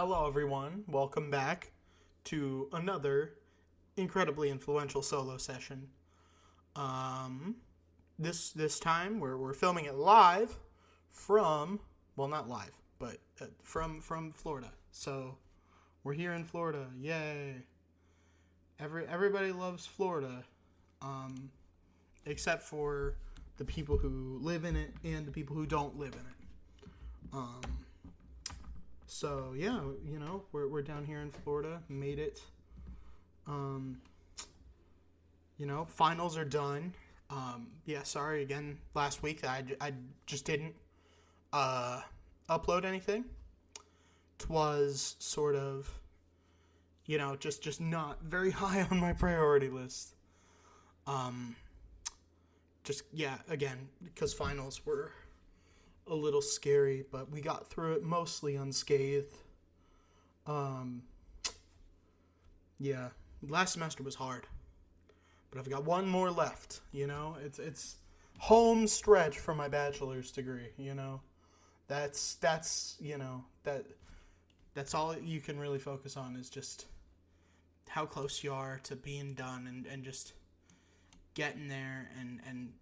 Hello, everyone. Welcome back to another incredibly influential solo session. This time we're filming it live from, well, not live, but from Florida. So we're here in Florida. Yay! Everybody loves Florida, except for the people who live in it and the people who don't live in it. So yeah, we're down here in Florida, made it. Finals are done. Sorry again last week that I just didn't upload anything. 'Twas sort of, just not very high on my priority list. Again, because finals were a little scary, but we got through it mostly unscathed. Last semester was hard, but I've got one more left. It's home stretch for my bachelor's degree. That's all you can really focus on is just how close you are to being done and just getting there and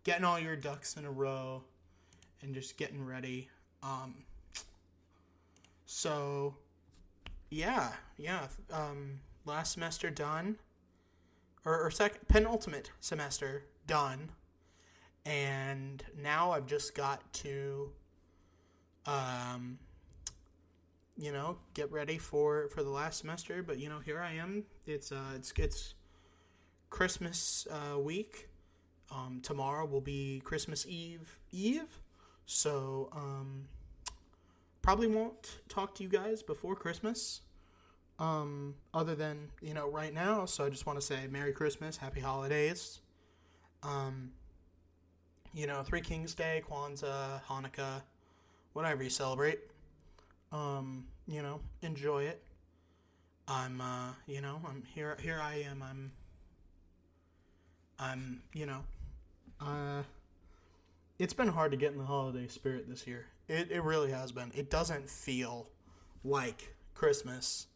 getting all your ducks in a row. And just getting ready. Last semester done. Or penultimate semester done. And now I've just got to, get ready for the last semester. But, here I am. It's Christmas week. Tomorrow will be Christmas Eve. So, probably won't talk to you guys before Christmas, other than, right now. So I just want to say Merry Christmas, Happy Holidays, Three Kings Day, Kwanzaa, Hanukkah, whatever you celebrate, enjoy it. I'm here I am, it's been hard to get in the holiday spirit this year. It really has been. It doesn't feel like Christmas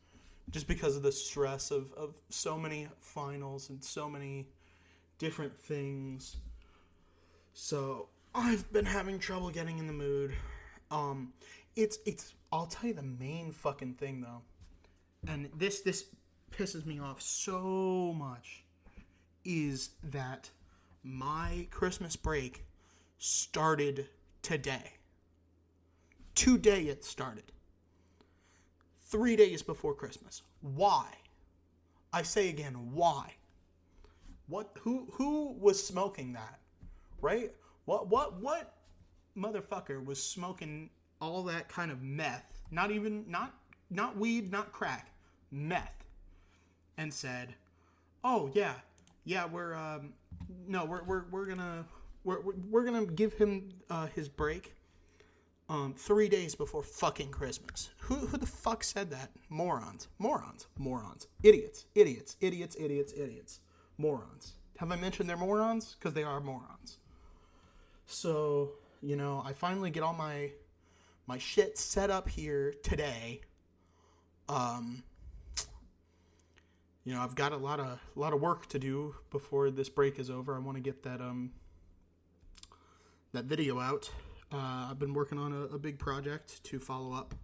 just because of the stress of so many finals and so many different things. So I've been having trouble getting in the mood. I'll tell you the main fucking thing though. And this pisses me off so much is that my Christmas break started today. Today it started. 3 days before Christmas. Why? I say again, why? What? Who was smoking that? Right? What motherfucker was smoking all that kind of meth? Not weed, not crack, meth, and said, "Oh yeah, we're gonna give him his break 3 days before fucking Christmas." Who the fuck said that? Morons. Idiots. Morons. Have I mentioned they're morons? Because they are morons. So, I finally get all my shit set up here today. I've got a lot of work to do before this break is over. I want to get that video out. I've been working on a big project to follow up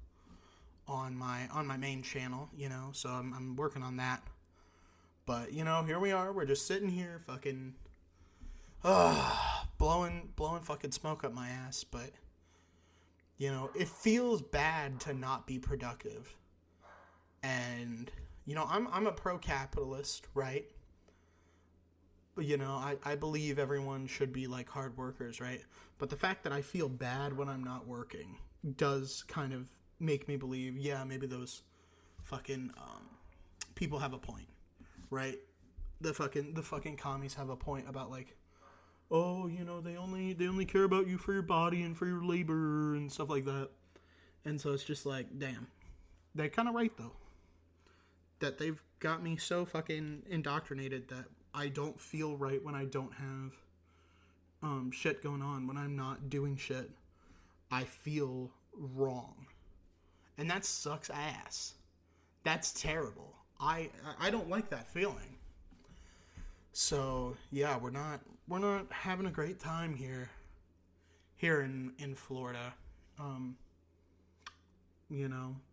on my main channel, so I'm working on that. But, here we are. We're just sitting here fucking blowing fucking smoke up my ass, but it feels bad to not be productive. And I'm a pro-capitalist, right? But, I believe everyone should be like hard workers, right? But the fact that I feel bad when I'm not working does kind of make me believe, yeah, maybe those fucking people have a point, right? The fucking commies have a point about like, oh, they only care about you for your body and for your labor and stuff like that. And so it's just like, damn, they're kind of right though. That they've got me so fucking indoctrinated that I don't feel right when I don't have shit going on. When I'm not doing shit, I feel wrong. And that sucks ass. That's terrible. I don't like that feeling. So yeah, we're not having a great time here in Florida. Um,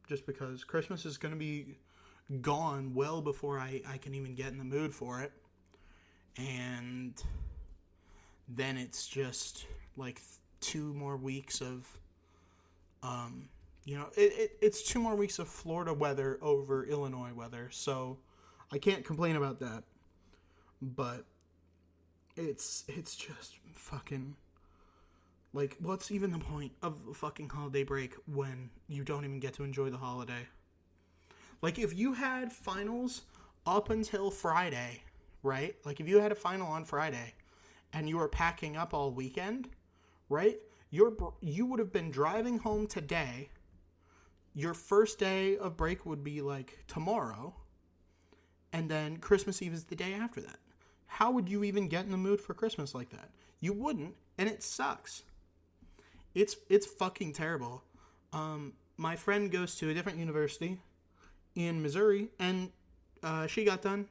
just because Christmas is gonna be gone well before I can even get in the mood for it. And then it's just like 2 more weeks of it's 2 more weeks of Florida weather over Illinois weather, so I can't complain about that. But it's just fucking, like, what's even the point of a fucking holiday break when you don't even get to enjoy the holiday? Like, if you had finals up until Friday, right? Like, if you had a final on Friday and you were packing up all weekend, right? You would have been driving home today. Your first day of break would be like tomorrow, and then Christmas Eve is the day after that. How would you even get in the mood for Christmas like that? You wouldn't, and it sucks. It's fucking terrible. My friend goes to a different university in Missouri, and she got done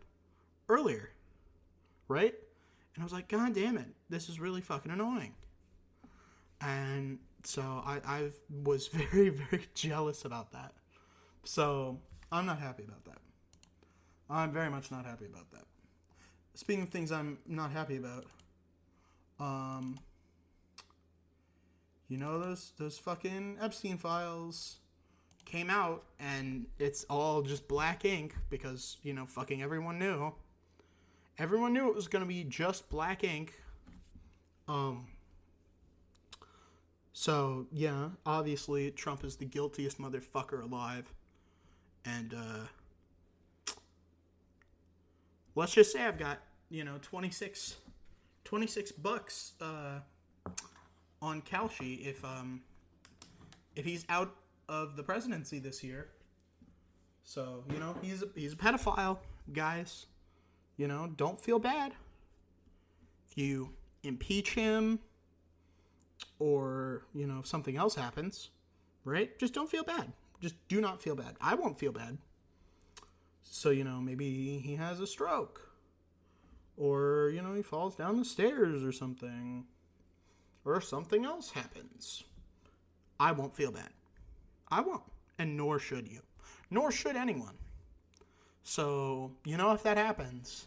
earlier, right? And I was like, God damn it, this is really fucking annoying. And so I was very, very jealous about that. So I'm not happy about that. I'm very much not happy about that. Speaking of things I'm not happy about, those fucking Epstein files came out, and it's all just black ink because, fucking everyone knew. Everyone knew it was going to be just black ink. So, yeah, obviously Trump is the guiltiest motherfucker alive. And, let's just say I've got, 26 bucks, on Kalshi if he's out of the presidency this year. So, he's a pedophile, guys. Don't feel bad. If you impeach him, or, if something else happens, right? Just don't feel bad. Just do not feel bad. I won't feel bad. So, maybe he has a stroke. Or, he falls down the stairs or something. Or something else happens. I won't feel bad. I won't. And nor should you. Nor should anyone. So, if that happens,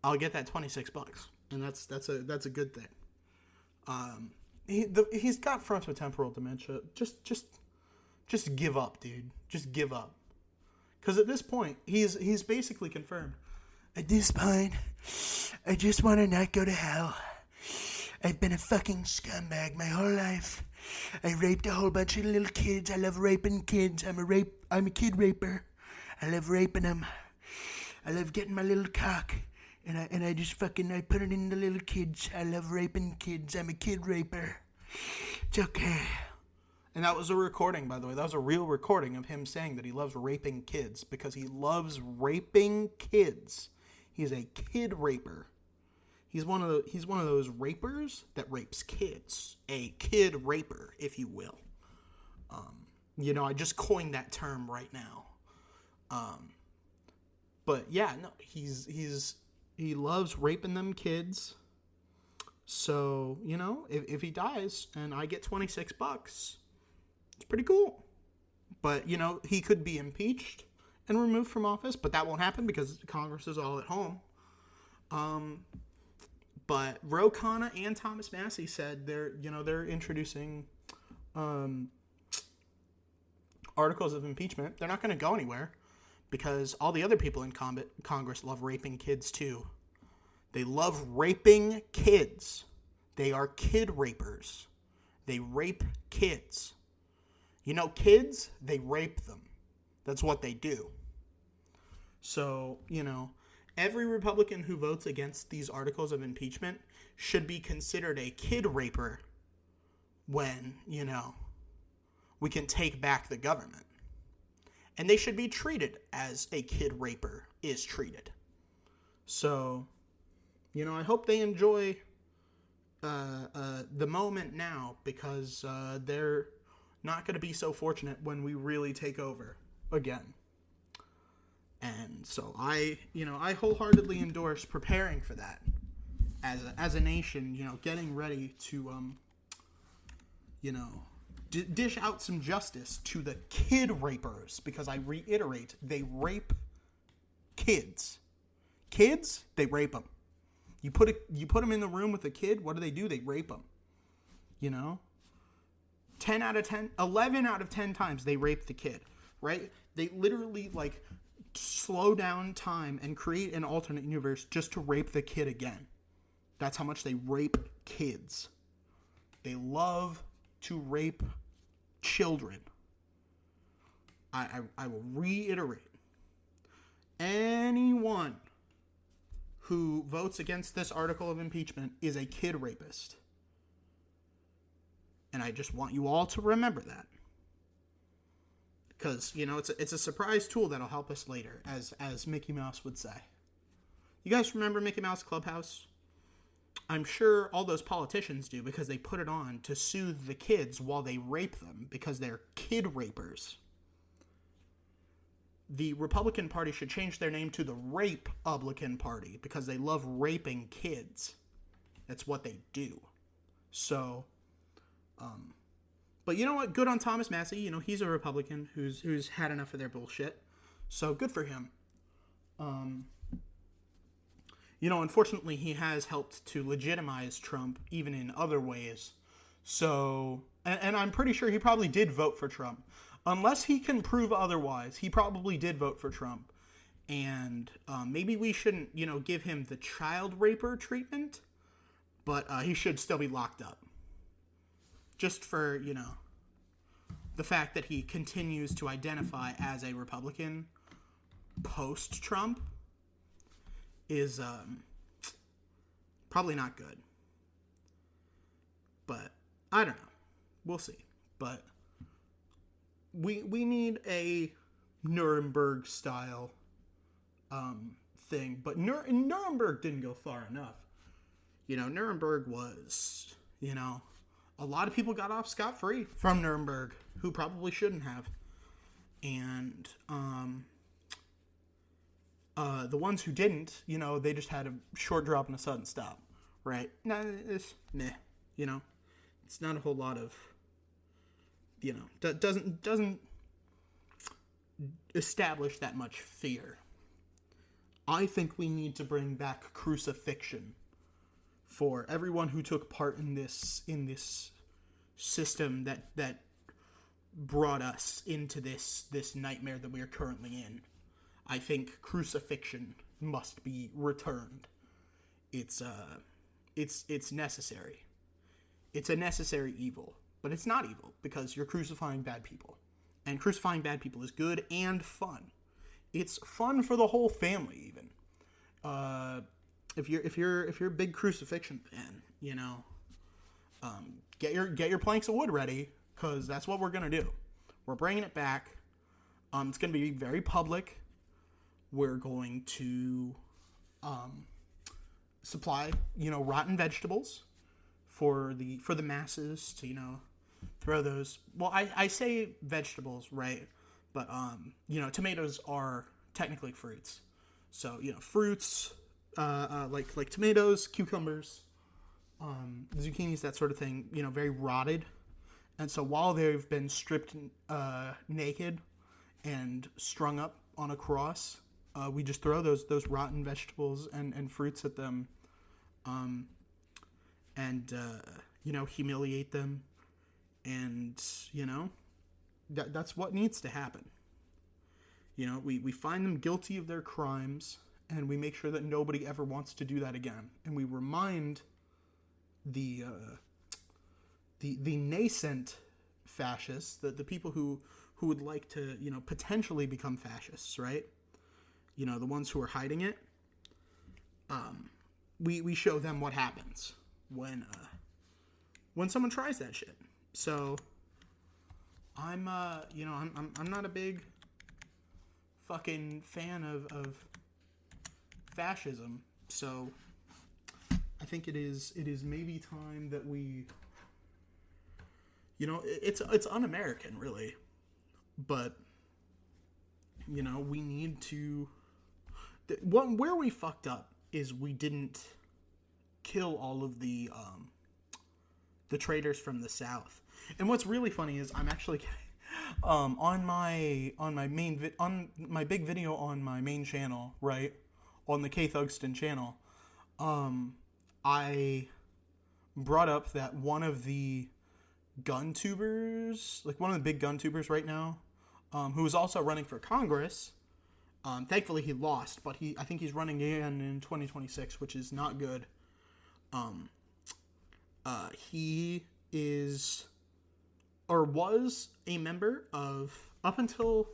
I'll get that 26 bucks. And that's a good thing. He's got frontotemporal dementia. Just give up, dude. Just give up. Because at this point, he's basically confirmed. At this point, I just want to not go to hell. I've been a fucking scumbag my whole life. I raped a whole bunch of little kids. I love raping kids. I'm a kid raper. I love raping them. I love getting my little cock. And I just I put it in the little kids. I love raping kids. I'm a kid raper. It's okay. And that was a recording, by the way. That was a real recording of him saying that he loves raping kids because he loves raping kids. He's a kid raper. He's one of those rapers that rapes kids. A kid raper, if you will. I just coined that term right now. But yeah, no, he loves raping them kids. So, if he dies and I get 26 bucks, it's pretty cool. But, he could be impeached and removed from office, but that won't happen because Congress is all at home. But Ro Khanna and Thomas Massie said they're introducing articles of impeachment. They're not going to go anywhere because all the other people in Congress love raping kids too. They love raping kids. They are kid rapers. They rape kids. Kids, they rape them. That's what they do. So, every Republican who votes against these articles of impeachment should be considered a kid raper when, we can take back the government. And they should be treated as a kid raper is treated. So, I hope they enjoy the moment now because they're not going to be so fortunate when we really take over again. And so I wholeheartedly endorse preparing for that as a nation, getting ready to, dish out some justice to the kid rapers, because I reiterate, they rape kids. Kids, they rape them. You put them in the room with a kid, what do? They rape them. 11 out of 10 times they rape the kid, right? They literally slow down time and create an alternate universe just to rape the kid again. That's how much they rape kids. They love to rape children. I will reiterate. Anyone who votes against this article of impeachment is a kid rapist. And I just want you all to remember that. Because, it's a surprise tool that'll help us later, as Mickey Mouse would say. You guys remember Mickey Mouse Clubhouse? I'm sure all those politicians do, because they put it on to soothe the kids while they rape them, because they're kid rapers. The Republican Party should change their name to the Rape-Publican Party, because they love raping kids. That's what they do. So, but you know what? Good on Thomas Massie. He's a Republican who's had enough of their bullshit. So good for him. Unfortunately, he has helped to legitimize Trump even in other ways. So, and I'm pretty sure he probably did vote for Trump. Unless he can prove otherwise, he probably did vote for Trump. And maybe we shouldn't, give him the child raper treatment, but he should still be locked up. Just for, the fact that he continues to identify as a Republican post-Trump is probably not good. But I don't know. We'll see. But we need a Nuremberg-style thing. But Nuremberg didn't go far enough. Nuremberg was, a lot of people got off scot-free from Nuremberg who probably shouldn't have. And the ones who didn't, they just had a short drop and a sudden stop, right? No, it's meh, It's not a whole lot of, doesn't establish that much fear. I think we need to bring back crucifixion for everyone who took part in this system that brought us into this nightmare that we are currently in. I think crucifixion must be returned. It's necessary. It's a necessary evil, but it's not evil because you're crucifying bad people, and crucifying bad people is good and fun. It's fun for the whole family, even. If you're a big crucifixion fan, get your planks of wood ready, because that's what we're gonna do. We're bringing it back. It's gonna be very public. We're going to supply, rotten vegetables for the masses to, throw those. Well, I say vegetables, right? But tomatoes are technically fruits. So, fruits, like tomatoes, cucumbers, zucchinis, that sort of thing, very rotted. And so while they've been stripped naked and strung up on a cross, we just throw those rotten vegetables and fruits at them, and humiliate them, and that's what needs to happen. We find them guilty of their crimes, and we make sure that nobody ever wants to do that again, and we remind the nascent fascists, the people who would like to potentially become fascists, right? The ones who are hiding it, we show them what happens when someone tries that shit. So I'm not a big fucking fan of fascism. So I think it is maybe time that we It's un-American, really. But, we need to... Where we fucked up is we didn't kill all of the traders from the South. And what's really funny is I'm actually getting... on my big video on my main channel, right, on the K Thugston channel, I brought up that one of the gun tubers, like one of the big gun tubers right now, who is also running for Congress. Thankfully he lost, but I think he's running again in 2026, which is not good. He is, or was, a member of, up until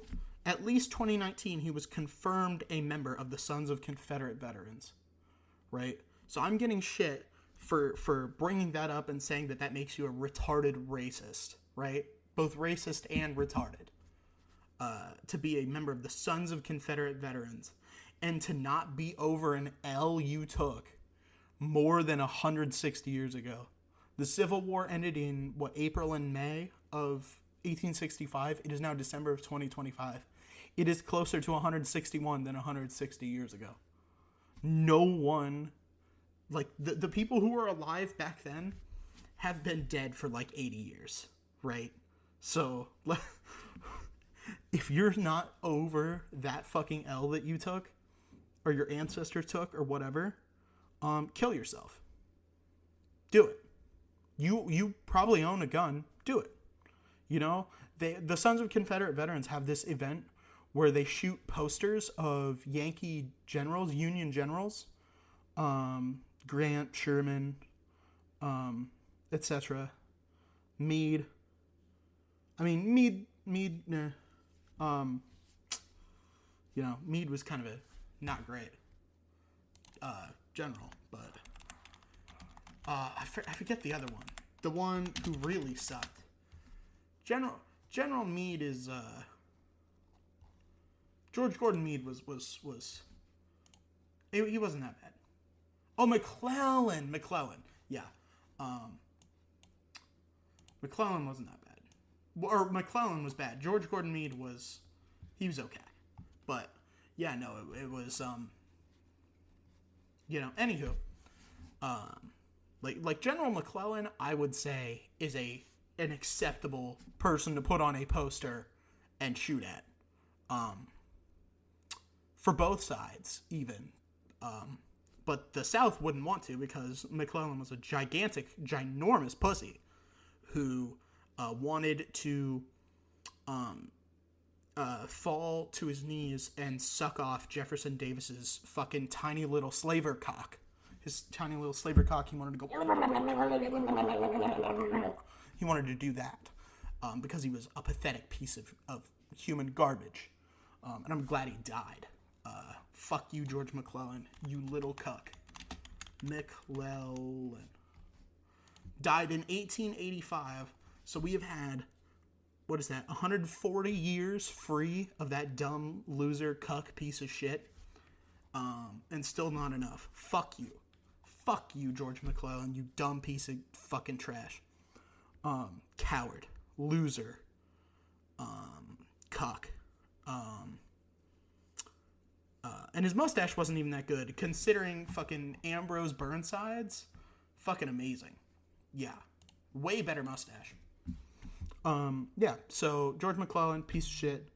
at least 2019, he was confirmed a member of the Sons of Confederate Veterans, right? So I'm getting shit for bringing that up and saying that makes you a retarded racist, right? Both racist and retarded. To be a member of the Sons of Confederate Veterans and to not be over an L you took more than 160 years ago. The Civil War ended in, April and May of 1865. It is now December of 2025. It is closer to 161 than 160 years ago. No one, the people who were alive back then have been dead for 80 years, right? So, if you're not over that fucking L that you took, or your ancestor took, or whatever, kill yourself. Do it. You probably own a gun. Do it. The Sons of Confederate Veterans have this event where they shoot posters of Yankee generals, Union generals, Grant, Sherman, etc. Meade. Meade, nah. Meade was kind of a not great general, but I forget the other one. The one who really sucked. General Meade is George Gordon Meade was he wasn't that bad. Oh, McClellan, yeah. McClellan wasn't that bad. Or McClellan was bad. George Gordon Meade was okay. But yeah, no, it was anywho, like General McClellan, I would say is an acceptable person to put on a poster and shoot at. For both sides, even. But the South wouldn't want to because McClellan was a ginormous pussy who wanted to fall to his knees and suck off Jefferson Davis's fucking tiny little slaver cock. His tiny little slaver cock, he wanted to go... He wanted to do that because he was a pathetic piece of human garbage. And I'm glad he died. Fuck you, George McClellan, you little cuck. McClellan. Died in 1885, so we have had, 140 years free of that dumb loser cuck piece of shit, and still not enough. Fuck you, George McClellan, you dumb piece of fucking trash. Coward, loser, cuck, and his mustache wasn't even that good, considering fucking Ambrose Burnside's fucking amazing. Yeah, way better mustache. Yeah, so George McClellan, piece of shit.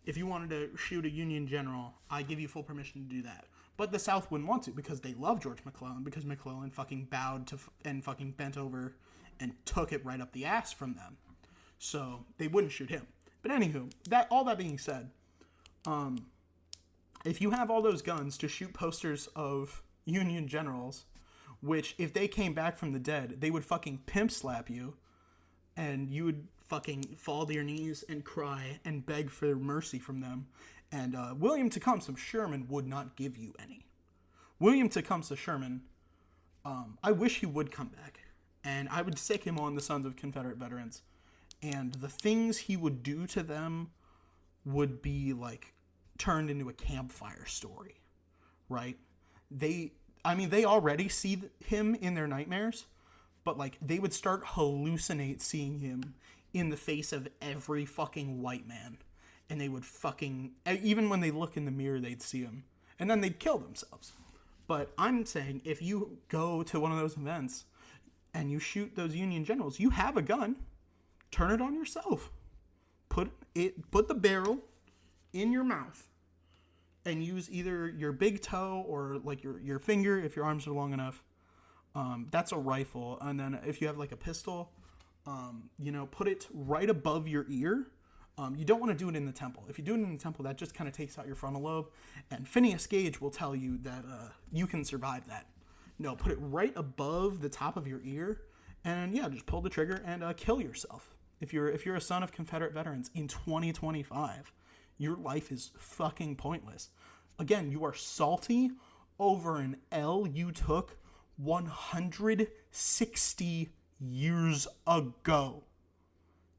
If you wanted to shoot a Union general, I give you full permission to do that. But the South wouldn't want to because they love George McClellan, because McClellan fucking bowed to and fucking bent over and took it right up the ass from them. So they wouldn't shoot him. But anywho, all that being said, if you have all those guns to shoot posters of Union generals, which if they came back from the dead, they would fucking pimp slap you, and you would fucking fall to your knees and cry and beg for mercy from them. And William Tecumseh Sherman would not give you any. William Tecumseh Sherman, I wish he would come back. And I would stick him on the Sons of Confederate Veterans. And the things he would do to them would be turned into a campfire story, right? They already see him in their nightmares, but like they would start hallucinate seeing him in the face of every fucking white man, and they would fucking, even when they look in the mirror, they'd see him, and then they'd kill themselves. But I'm saying, if you go to one of those events and you shoot those Union generals, you have a gun, turn it on yourself. Put the barrel in your mouth and use either your big toe or like your finger if your arms are long enough. That's a rifle. And then if you have like a pistol, put it right above your ear. You don't want to do it in the temple. If you do it in the temple, that just kind of takes out your frontal lobe. And Phineas Gage will tell you that you can survive that. No, put it right above the top of your ear, and yeah, just pull the trigger and kill yourself. If you're a son of Confederate veterans in 2025, your life is fucking pointless. Again, you are salty over an L you took 160 years ago.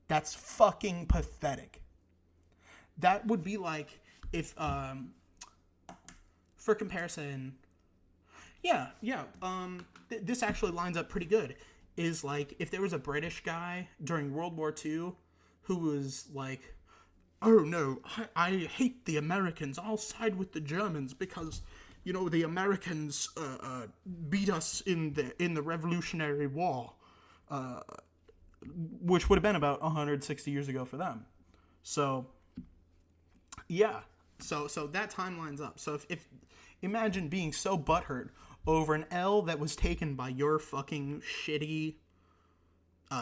That's fucking pathetic. That would be like if, for comparison, this actually lines up pretty good. Is like if there was a British guy during World War II who was like, oh no, I hate the Americans. I'll side with the Germans because, the Americans beat us in the Revolutionary War. Which would have been about 160 years ago for them. So, yeah. So that time lines up. So if imagine being so butthurt over an L that was taken by your fucking shitty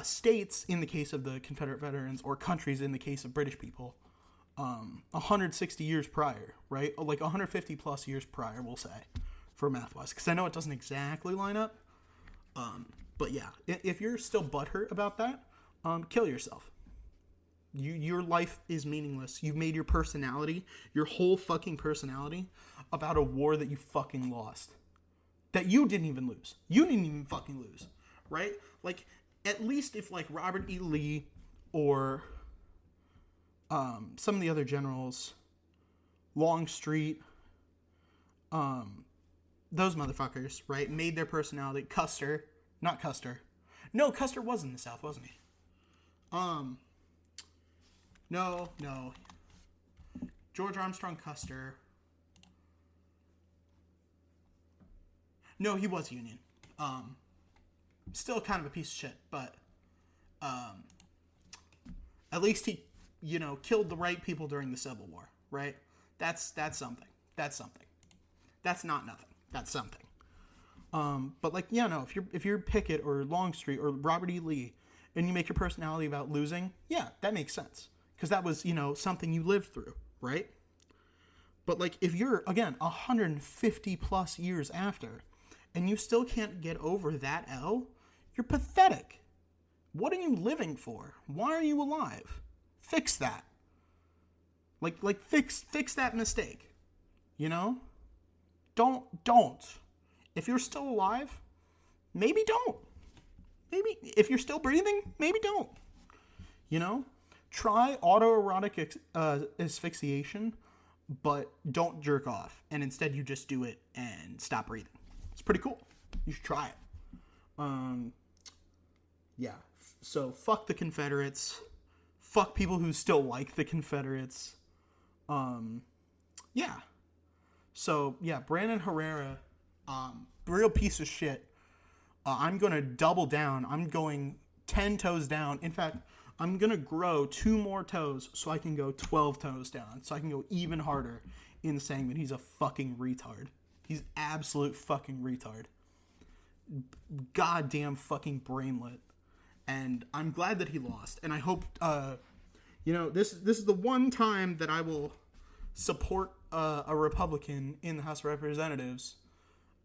states in the case of the Confederate veterans, or countries in the case of British people, 160 years prior, right? Like 150 plus years prior, we'll say, for math-wise. Because I know it doesn't exactly line up. But yeah, if you're still butthurt about that, kill yourself. Your life is meaningless. You've made your personality, your whole fucking personality, about a war that you fucking lost. That you didn't even lose. You didn't even fucking lose, right? Like, at least if like Robert E. Lee or some of the other generals, Longstreet, those motherfuckers, right, made their personality. Custer. Not Custer. No, Custer was in the South, wasn't he? No. George Armstrong Custer. No, he was Union. Still kind of a piece of shit, but at least he, killed the right people during the Civil War, right? That's something. That's something. That's not nothing. That's something. But like, if you're Pickett or Longstreet or Robert E. Lee and you make your personality about losing, yeah, that makes sense. Because that was, something you lived through, right? But like, if you're, again, 150 plus years after and you still can't get over that L, you're pathetic. What are you living for? Why are you alive? Fix that. Like fix that mistake. Don't. If you're still alive, maybe don't. Maybe if you're still breathing, maybe don't. Try autoerotic asphyxiation, but don't jerk off. And instead you just do it and stop breathing. It's pretty cool. You should try it. Yeah. So fuck the Confederates. Fuck people who still like the Confederates. Yeah. So, yeah, Brandon Herrera, real piece of shit. I'm going to double down. I'm going 10 toes down. In fact, I'm going to grow 2 more toes so I can go 12 toes down. So I can go even harder in saying that he's a fucking retard. He's absolute fucking retard. Goddamn fucking brainlet. And I'm glad that he lost. And I hope, this is the one time that I will support a Republican in the House of Representatives.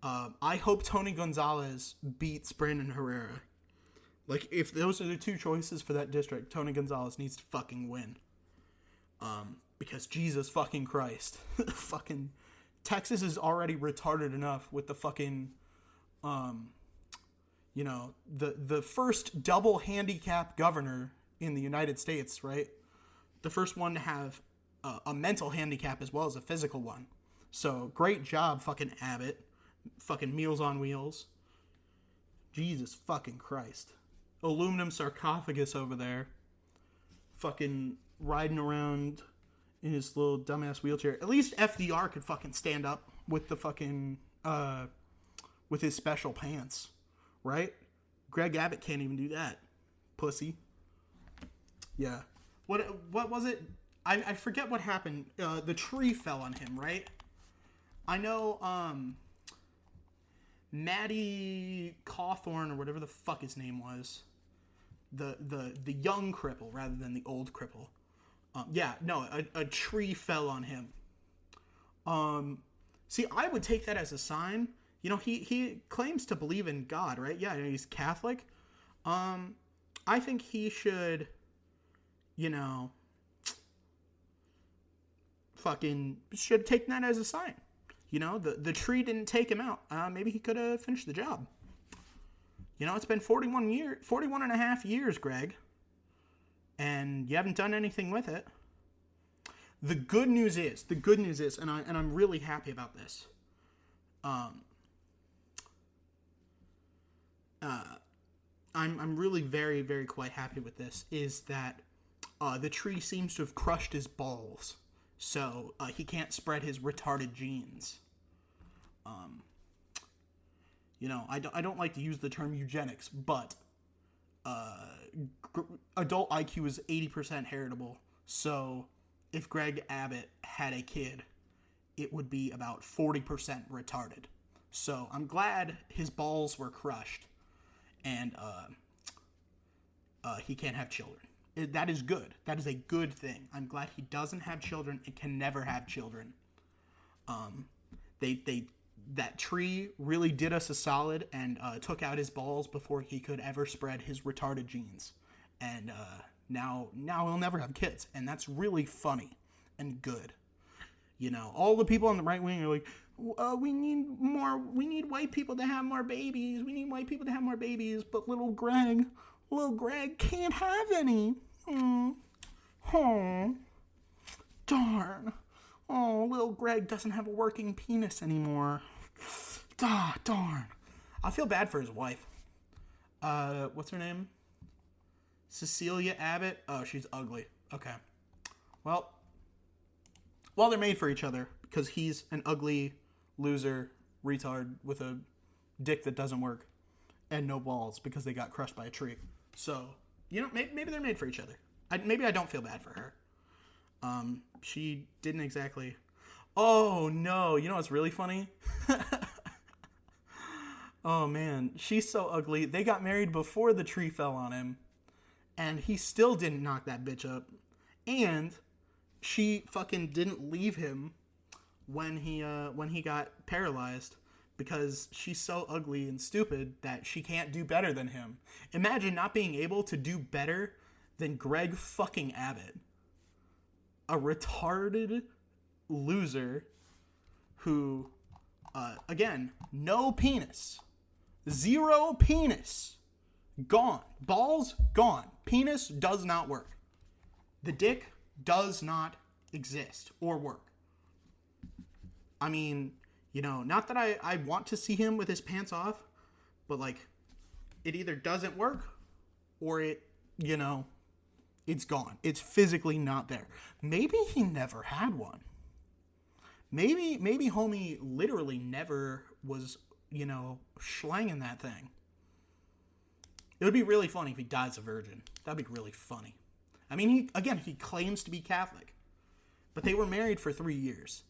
I hope Tony Gonzalez beats Brandon Herrera. Like, if those are the 2 choices for that district, Tony Gonzalez needs to fucking win. Because Jesus fucking Christ. Fucking Texas is already retarded enough with the fucking, the first double handicap governor in the United States, right? The first one to have a mental handicap as well as a physical one. So, great job, fucking Abbott. Fucking Meals on Wheels. Jesus fucking Christ. Aluminum sarcophagus over there. Fucking riding around in his little dumbass wheelchair. At least FDR could fucking stand up with the fucking, with his special pants. Right? Greg Abbott can't even do that. Pussy. Yeah. What was it? I forget what happened. The tree fell on him, right? I know, Matty Cawthorn, or whatever the fuck his name was. The young cripple rather than the old cripple. A tree fell on him. See, I would take that as a sign. You know, he claims to believe in God, right? Yeah, he's Catholic. I think he should, you know, fucking should take that as a sign. You know, the tree didn't take him out. Maybe he could have finished the job. You know, it's been 41 and a half years, Greg. And you haven't done anything with it. The good news is, and I'm really happy about this. I'm really very, very quite happy with this, is that the tree seems to have crushed his balls. So he can't spread his retarded genes. You know, I don't like to use the term eugenics, but adult IQ is 80% heritable. So if Greg Abbott had a kid, it would be about 40% retarded. So I'm glad his balls were crushed, and he can't have children. That is good. That is a good thing. I'm glad he doesn't have children and can never have children. That tree really did us a solid and took out his balls before he could ever spread his retarded genes. And now he'll never have kids. And that's really funny and good. You know, all the people on the right wing are like, we need white people to have more babies. We need white people to have more babies. But little Greg can't have any. Oh, darn. Oh, little Greg doesn't have a working penis anymore. Darn. I feel bad for his wife. What's her name? Cecilia Abbott? Oh, she's ugly. Okay. Well, they're made for each other because he's an ugly loser retard with a dick that doesn't work and no balls because they got crushed by a tree. So, you know, maybe they're made for each other. Maybe I don't feel bad for her. She didn't exactly... Oh, no. You know what's really funny? Oh, man. She's so ugly. They got married before the tree fell on him. And he still didn't knock that bitch up. And she fucking didn't leave him when he got paralyzed. Because she's so ugly and stupid that she can't do better than him. Imagine not being able to do better than Greg fucking Abbott. A retarded loser who, again, no penis. 0 penis. Gone. Balls, gone. Penis does not work. The dick does not exist or work. I mean, you know, not that I want to see him with his pants off, but, like, it either doesn't work or it, you know, it's gone. It's physically not there. Maybe he never had one. Maybe homie literally never was, you know, slanging that thing. It would be really funny if he dies a virgin. That'd be really funny. I mean, he claims to be Catholic. But they were married for 3 years.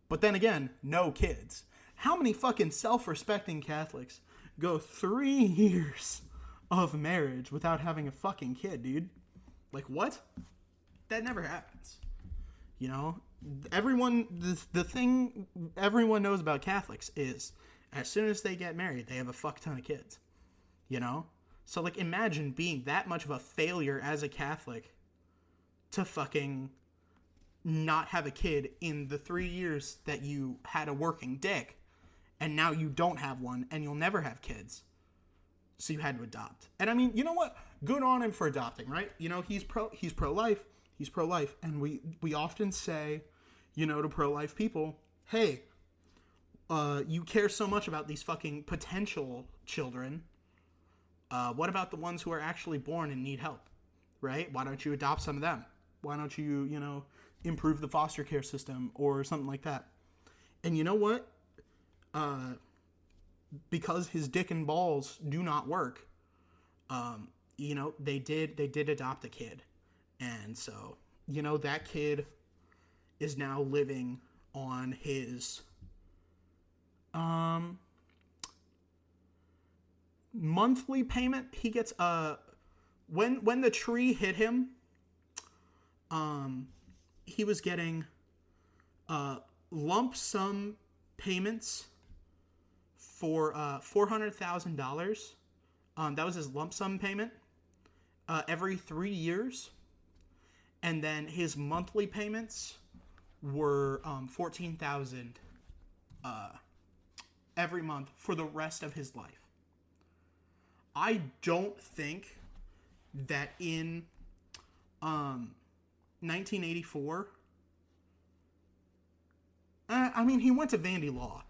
But then again, no kids. How many fucking self-respecting Catholics go 3 years of marriage without having a fucking kid, dude? Like, what? That never happens. You know? The thing everyone knows about Catholics is as soon as they get married, they have a fuck ton of kids. You know? So, like, imagine being that much of a failure as a Catholic to fucking not have a kid in the 3 years that you had a working dick, and now you don't have one, and you'll never have kids. So you had to adopt. And I mean, you know what? Good on him for adopting, right? You know, he's pro-life. He's pro-life. And we often say, you know, to pro-life people, hey, you care so much about these fucking potential children. What about the ones who are actually born and need help, right? Why don't you adopt some of them? Why don't you, improve the foster care system or something like that? And you know what? Because his dick and balls do not work, they did adopt a kid. And so, that kid is now living on his monthly payment. He gets when the tree hit him, he was getting lump sum payments for $400,000. That was his lump sum payment every 3 years. And then his monthly payments were $14,000 every month for the rest of his life. I don't think that in 1984... he went to Vandy Law.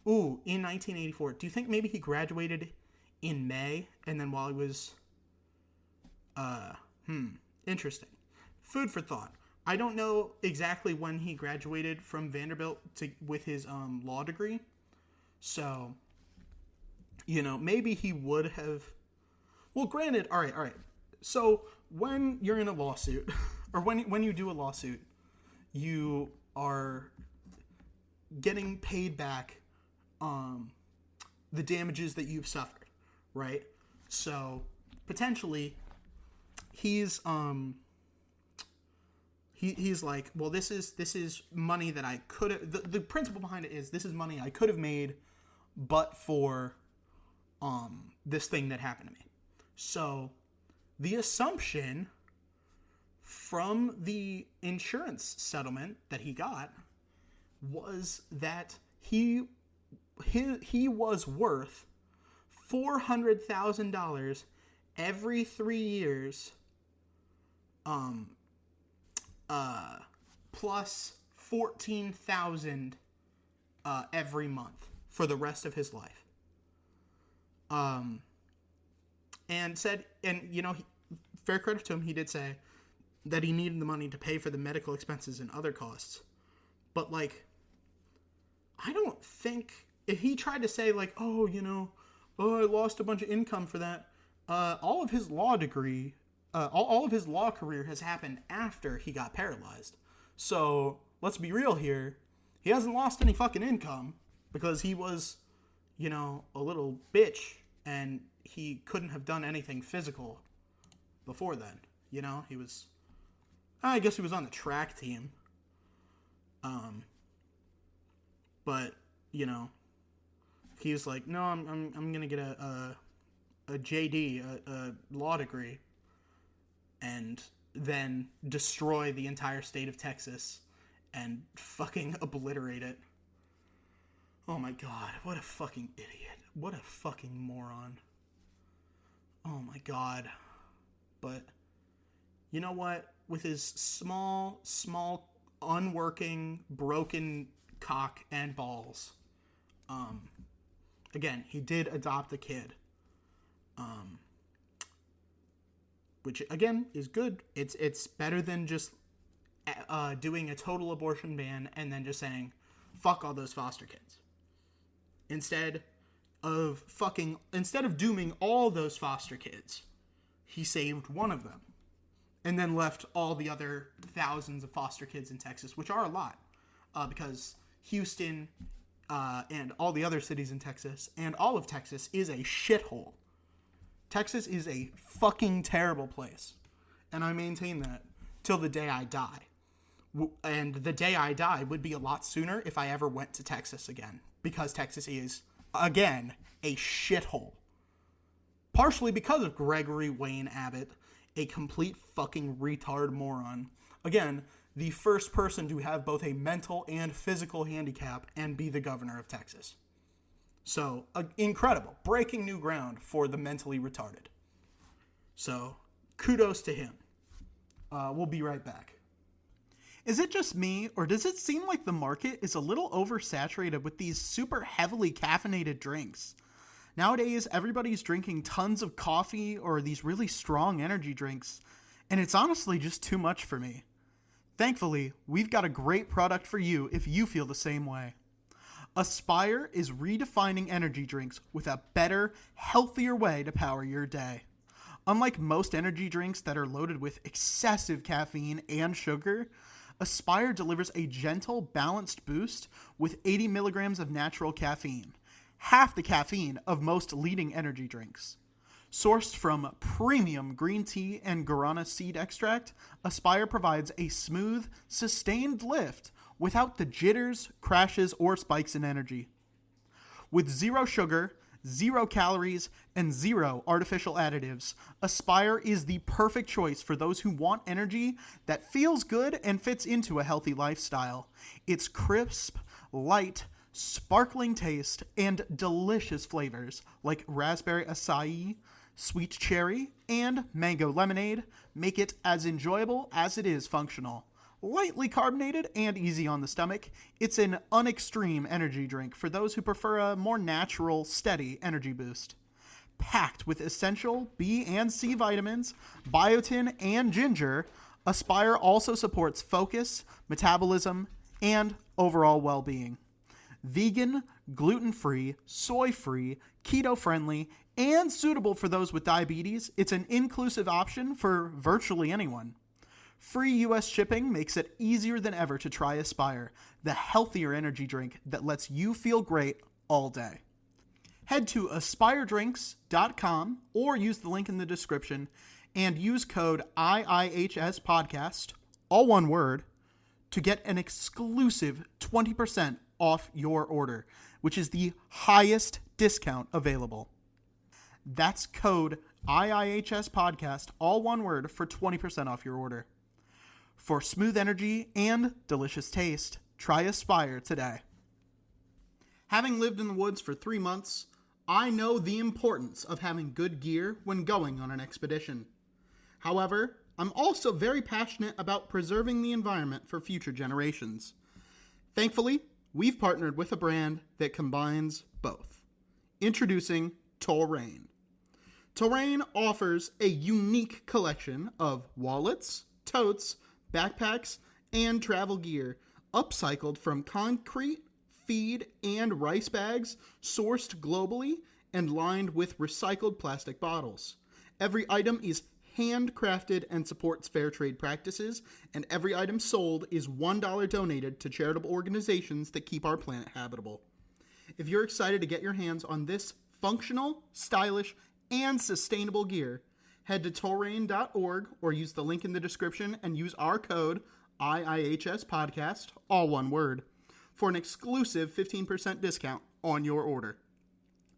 In 1984. Do you think maybe he graduated in May, and then while he was... interesting. Food for thought. I don't know exactly when he graduated from Vanderbilt with his law degree. So, maybe he would have... Well, granted, all right. So, when you're in a lawsuit, or when you do a lawsuit, you are getting paid back the damages that you've suffered, right? So, potentially, he's like, well, this is money that I could have... The principle behind it is, this is money I could have made but for this thing that happened to me. So the assumption from the insurance settlement that he got was that he was worth $400,000 every 3 years, plus $14,000 every month for the rest of his life. And said, fair credit to him, he did say that he needed the money to pay for the medical expenses and other costs. But, I don't think, if he tried to say, I lost a bunch of income for that, all of his law degree, all of his law career has happened after he got paralyzed. So, let's be real here. He hasn't lost any fucking income because he was, a little bitch and he couldn't have done anything physical before then. He was, I guess he was on the track team. But, he was like, no, I'm going to get a JD, a law degree, and then destroy the entire state of Texas and fucking obliterate it. Oh my God, what a fucking idiot. What a fucking moron. Oh my God. But, you know what? With his small, unworking, broken cock and balls, again, he did adopt a kid. Which, again, is good. It's better than just doing a total abortion ban and then just saying, fuck all those foster kids. Instead of dooming all those foster kids, he saved one of them and then left all the other thousands of foster kids in Texas, which are a lot, because Houston and all the other cities in Texas and all of Texas is a shithole. Texas is a fucking terrible place, and I maintain that till the day I die. And the day I die would be a lot sooner if I ever went to Texas again, because Texas is, again, a shithole. Partially because of Gregory Wayne Abbott, a complete fucking retard moron. Again, the first person to have both a mental and physical handicap and be the governor of Texas. So, incredible. Breaking new ground for the mentally retarded. So, kudos to him. We'll be right back. Is it just me, or does it seem like the market is a little oversaturated with these super heavily caffeinated drinks? Nowadays, everybody's drinking tons of coffee or these really strong energy drinks, and it's honestly just too much for me. Thankfully, we've got a great product for you if you feel the same way. Aspire is redefining energy drinks with a better, healthier way to power your day. Unlike most energy drinks that are loaded with excessive caffeine and sugar, Aspire delivers a gentle, balanced boost with 80 milligrams of natural caffeine, half the caffeine of most leading energy drinks. Sourced from premium green tea and guarana seed extract, Aspire provides a smooth, sustained lift without the jitters, crashes, or spikes in energy. With zero sugar, 0 calories, and 0 artificial additives, Aspire is the perfect choice for those who want energy that feels good and fits into a healthy lifestyle. Its crisp, light, sparkling taste, and delicious flavors like raspberry acai, sweet cherry, and mango lemonade make it as enjoyable as it is functional. Lightly carbonated and easy on the stomach, it's an unextreme energy drink for those who prefer a more natural, steady energy boost. Packed with essential B and C vitamins, biotin, and ginger, Aspire also supports focus, metabolism, and overall well-being. Vegan, gluten-free, soy-free, keto-friendly, and suitable for those with diabetes, it's an inclusive option for virtually anyone. Free US shipping makes it easier than ever to try Aspire, the healthier energy drink that lets you feel great all day. Head to aspiredrinks.com or use the link in the description and use code IIHSPodcast, all one word, to get an exclusive 20% off your order, which is the highest discount available. That's code IIHSPodcast, all one word, for 20% off your order. For smooth energy and delicious taste, try Aspire today. Having lived in the woods for 3 months, I know the importance of having good gear when going on an expedition. However, I'm also very passionate about preserving the environment for future generations. Thankfully, we've partnered with a brand that combines both. Introducing Terrain. Terrain offers a unique collection of wallets, totes, backpacks, and travel gear, upcycled from concrete, feed, and rice bags, sourced globally, and lined with recycled plastic bottles. Every item is handcrafted and supports fair trade practices, and every item sold is $1 donated to charitable organizations that keep our planet habitable. If you're excited to get your hands on this functional, stylish, and sustainable gear, head to terrain.org or use the link in the description and use our code IIHSPodcast, all one word, for an exclusive 15% discount on your order.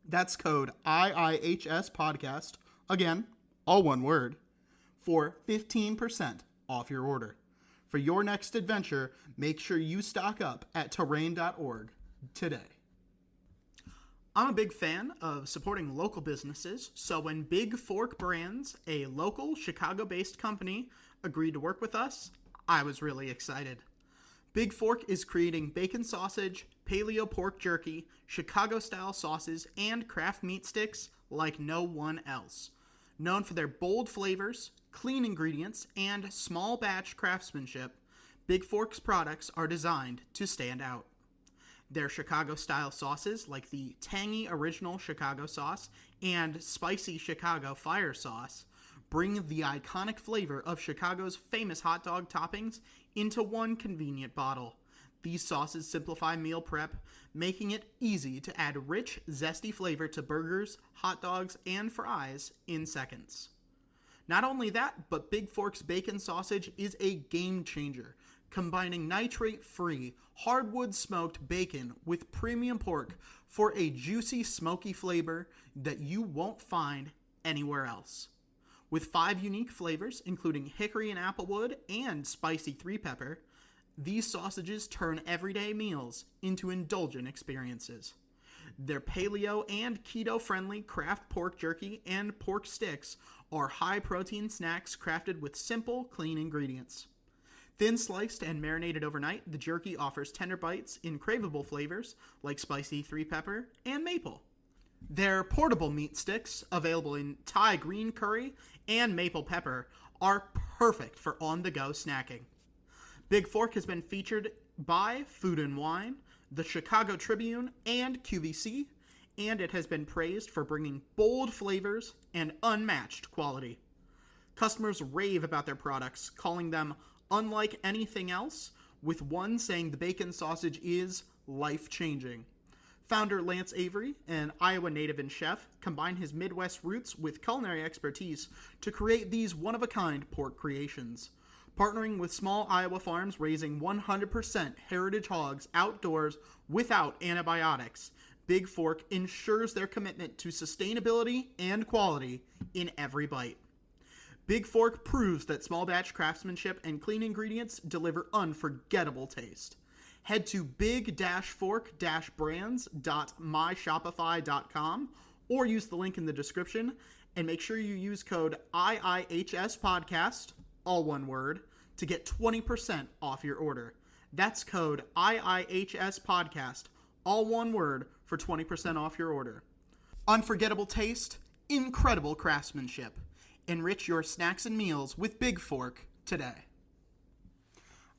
That's code IIHSPodcast, again, all one word, for 15% off your order. For your next adventure, make sure you stock up at terrain.org today. I'm a big fan of supporting local businesses, so when Big Fork Brands, a local Chicago-based company, agreed to work with us, I was really excited. Big Fork is creating bacon sausage, paleo pork jerky, Chicago-style sauces, and craft meat sticks like no one else. Known for their bold flavors, clean ingredients, and small batch craftsmanship, Big Fork's products are designed to stand out. Their Chicago-style sauces, like the tangy original Chicago sauce and spicy Chicago fire sauce, bring the iconic flavor of Chicago's famous hot dog toppings into one convenient bottle. These sauces simplify meal prep, making it easy to add rich, zesty flavor to burgers, hot dogs, and fries in seconds. Not only that, but Big Fork's bacon sausage is a game changer, combining nitrate-free, hardwood-smoked bacon with premium pork for a juicy, smoky flavor that you won't find anywhere else. With 5 unique flavors, including hickory and applewood and spicy 3-pepper, these sausages turn everyday meals into indulgent experiences. Their paleo and keto-friendly craft pork jerky and pork sticks are high-protein snacks crafted with simple, clean ingredients. Thin sliced and marinated overnight, the jerky offers tender bites in craveable flavors like spicy 3-pepper and maple. Their portable meat sticks, available in Thai green curry and maple pepper, are perfect for on-the-go snacking. Big Fork has been featured by Food and Wine, the Chicago Tribune, and QVC, and it has been praised for bringing bold flavors and unmatched quality. Customers rave about their products, calling them unlike anything else, with one saying the bacon sausage is life-changing. Founder Lance Avery, an Iowa native and chef, combined his Midwest roots with culinary expertise to create these one-of-a-kind pork creations. Partnering with small Iowa farms raising 100% heritage hogs outdoors without antibiotics, Big Fork ensures their commitment to sustainability and quality in every bite. Big Fork proves that small batch craftsmanship and clean ingredients deliver unforgettable taste. Head to big-fork-brands.myshopify.com or use the link in the description and make sure you use code IIHSPodcast, all one word, to get 20% off your order. That's code IIHSPodcast, all one word, for 20% off your order. Unforgettable taste, incredible craftsmanship. Enrich your snacks and meals with Big Fork today.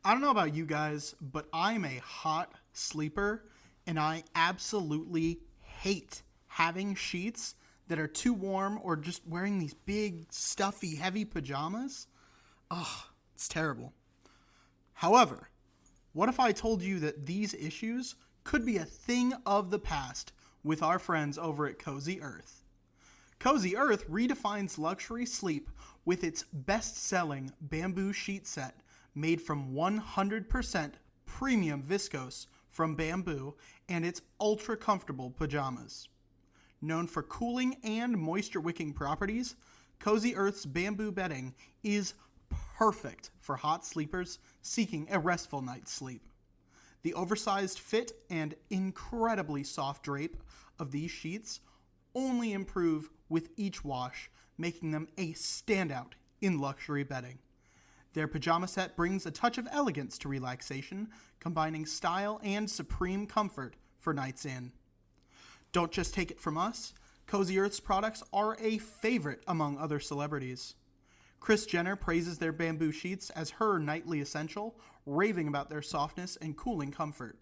I don't know about you guys, but I'm a hot sleeper, and I absolutely hate having sheets that are too warm or just wearing these big, stuffy, heavy pajamas. Ugh, it's terrible. However, what if I told you that these issues could be a thing of the past with our friends over at Cozy Earth? Cozy Earth redefines luxury sleep with its best-selling bamboo sheet set made from 100% premium viscose from bamboo and its ultra-comfortable pajamas. Known for cooling and moisture-wicking properties, Cozy Earth's bamboo bedding is perfect for hot sleepers seeking a restful night's sleep. The oversized fit and incredibly soft drape of these sheets only improve with each wash, making them a standout in luxury bedding. Their pajama set brings a touch of elegance to relaxation, combining style and supreme comfort for nights in. Don't just take it from us, Cozy Earth's products are a favorite among other celebrities. Kris Jenner praises their bamboo sheets as her nightly essential, raving about their softness and cooling comfort.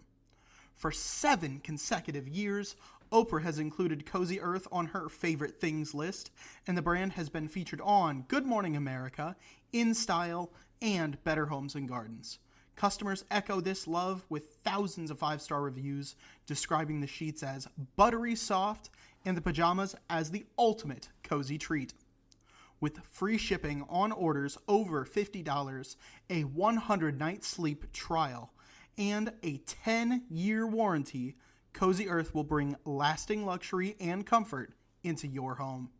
For 7 consecutive years, Oprah has included Cozy Earth on her favorite things list, and the brand has been featured on Good Morning America, In Style, and Better Homes and Gardens. Customers echo this love with thousands of 5-star reviews describing the sheets as buttery soft and the pajamas as the ultimate cozy treat. With free shipping on orders over $50, a 100-night sleep trial, and a 10-year warranty, Cozy Earth will bring lasting luxury and comfort into your home.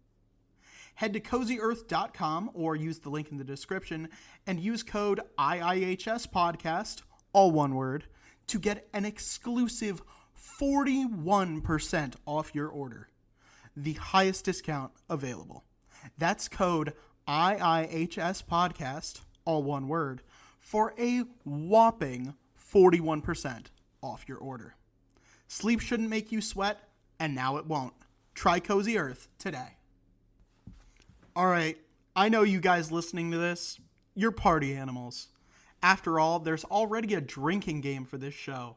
Head to CozyEarth.com or use the link in the description and use code IIHSPodcast, all one word, to get an exclusive 41% off your order. The highest discount available. That's code IIHSPodcast, all one word, for a whopping 41% off your order. Sleep shouldn't make you sweat, and now it won't. Try Cozy Earth today. All right, I know you guys listening to this, you're party animals. After all, there's already a drinking game for this show.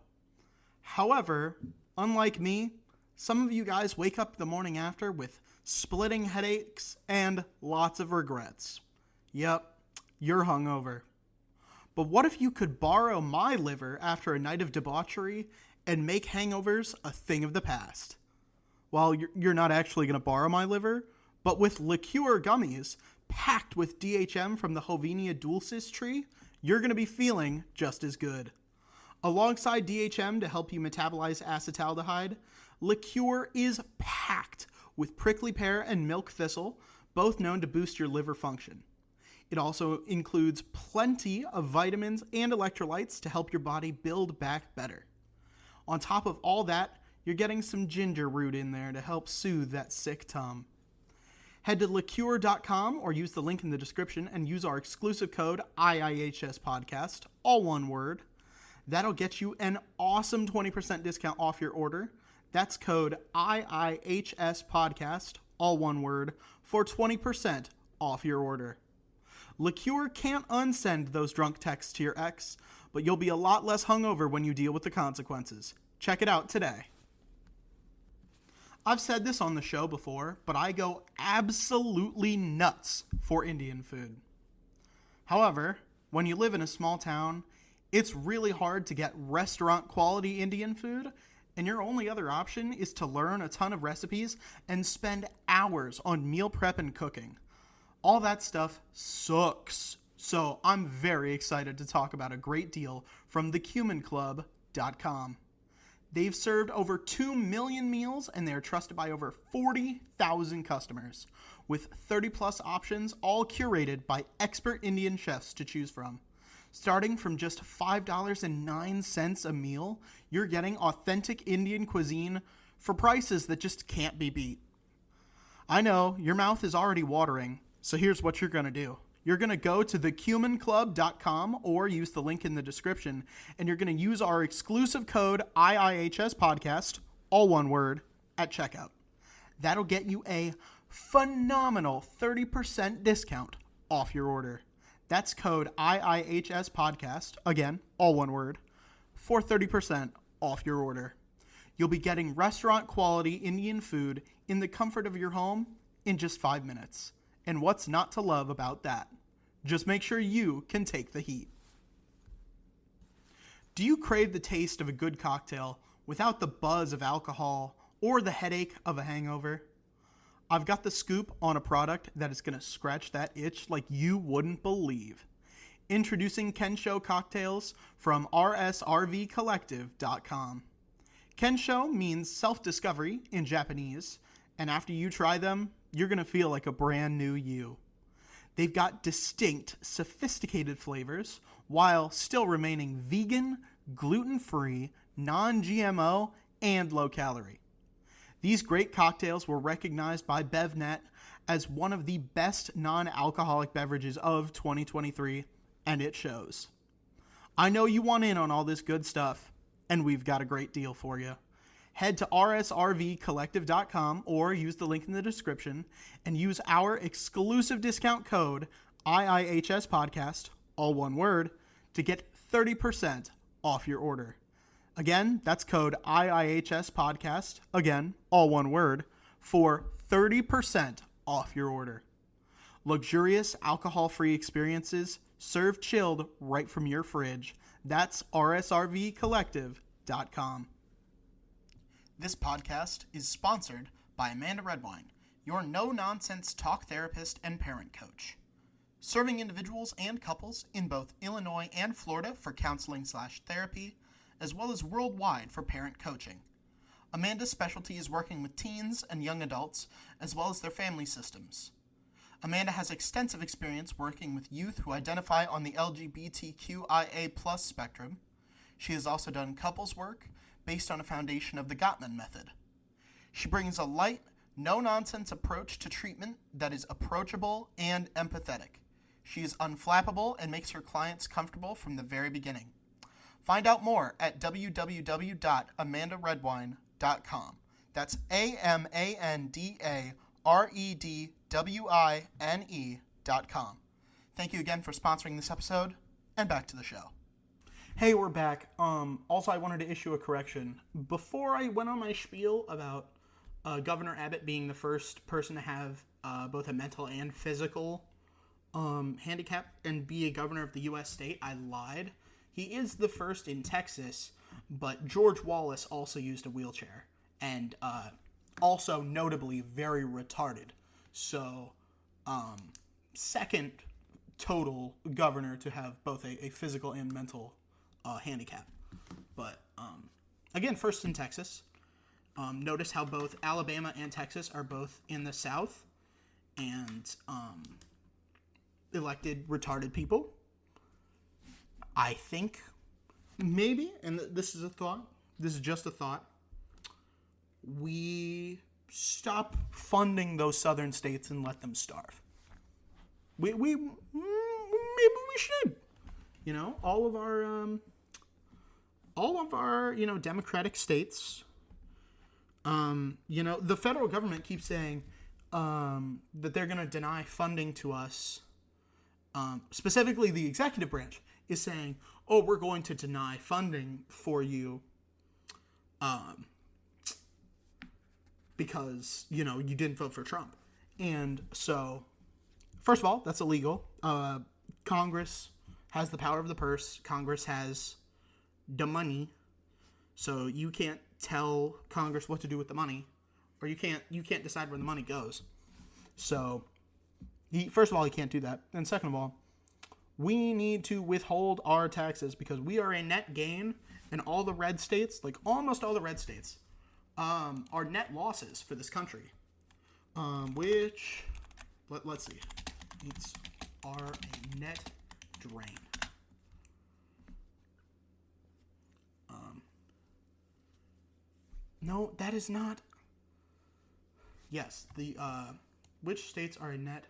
However, unlike me, some of you guys wake up the morning after with splitting headaches and lots of regrets. Yep, you're hungover. But what if you could borrow my liver after a night of debauchery and make hangovers a thing of the past? Well, you're not actually going to borrow my liver, but with liqueur gummies packed with DHM from the Hovenia dulcis tree, you're going to be feeling just as good. Alongside DHM to help you metabolize acetaldehyde, liqueur is packed with prickly pear and milk thistle, both known to boost your liver function. It also includes plenty of vitamins and electrolytes to help your body build back better. On top of all that, you're getting some ginger root in there to help soothe that sick tum. Head to liqueur.com or use the link in the description and use our exclusive code IIHSPodcast, all one word. That'll get you an awesome 20% discount off your order. That's code IIHS podcast, all one word, for 20% off your order. Liqueur can't unsend those drunk texts to your ex, but you'll be a lot less hungover when you deal with the consequences. Check it out today. I've said this on the show before, but I go absolutely nuts for Indian food. However, when you live in a small town, it's really hard to get restaurant quality Indian food, and your only other option is to learn a ton of recipes and spend hours on meal prep and cooking. All that stuff sucks. So I'm very excited to talk about a great deal from thecuminclub.com. They've served over 2 million meals, and they're trusted by over 40,000 customers, with 30 plus options, all curated by expert Indian chefs to choose from. Starting from just $5.09 a meal, you're getting authentic Indian cuisine for prices that just can't be beat. I know, your mouth is already watering, so here's what you're going to do. You're going to go to thecuminclub.com or use the link in the description, and you're going to use our exclusive code IIHS podcast, all one word, at checkout. That'll get you a phenomenal 30% discount off your order. That's code IIHS podcast, again, all one word, for 30% off your order. You'll be getting restaurant quality Indian food in the comfort of your home in just 5 minutes. And what's not to love about that? Just make sure you can take the heat. Do you crave the taste of a good cocktail without the buzz of alcohol or the headache of a hangover? I've got the scoop on a product that is going to scratch that itch like you wouldn't believe. Introducing Kensho cocktails from rsrvcollective.com. Kensho means self-discovery in Japanese, and after you try them, you're going to feel like a brand new you. They've got distinct, sophisticated flavors while still remaining vegan, gluten-free, non-GMO, and low-calorie. These great cocktails were recognized by BevNet as one of the best non-alcoholic beverages of 2023, and it shows. I know you want in on all this good stuff, and we've got a great deal for you. Head to rsrvcollective.com or use the link in the description and use our exclusive discount code IIHS podcast, all one word, to get 30% off your order. Again, that's code IIHS podcast, again, all one word, for 30% off your order. Luxurious alcohol-free experiences served chilled right from your fridge. That's rsrvcollective.com. This podcast is sponsored by Amanda Redwine, your no-nonsense talk therapist and parent coach. Serving individuals and couples in both Illinois and Florida for counseling/therapy, as well as worldwide for parent coaching. Amanda's specialty is working with teens and young adults, as well as their family systems. Amanda has extensive experience working with youth who identify on the LGBTQIA+ spectrum. She has also done couples work based on a foundation of the Gottman method. She brings a light, no-nonsense approach to treatment that is approachable and empathetic. She is unflappable and makes her clients comfortable from the very beginning. Find out more at www.amandaredwine.com. That's AMANDAREDWINE.com. Thank you again for sponsoring this episode, and back to the show. Hey, we're back. Also, I wanted to issue a correction. Before I went on my spiel about Governor Abbott being the first person to have both a mental and physical handicap and be a governor of the U.S. state, I lied. He is the first in Texas, but George Wallace also used a wheelchair, and also notably very retarded. So, second total governor to have both a physical and mental handicap. But, again, first in Texas. Notice how both Alabama and Texas are both in the South and elected retarded people. I think maybe, and this is a thought, this is just a thought, we stop funding those southern states and let them starve. We maybe we should. You know, all of our Democratic states The federal government keeps saying that they're going to deny funding to us. Specifically, the executive branch is saying, oh, we're going to deny funding for you because, you didn't vote for Trump. And so, first of all, that's illegal. Congress has the power of the purse. Congress has the money. So you can't tell Congress what to do with the money, or you can't decide where the money goes. So, first of all, he can't do that. And second of all, we need to withhold our taxes because we are a net gain, and all the red states, like almost all the red states, are net losses for this country. Which, let's see, states are a net drain. No, that is not. Yes, which states are a net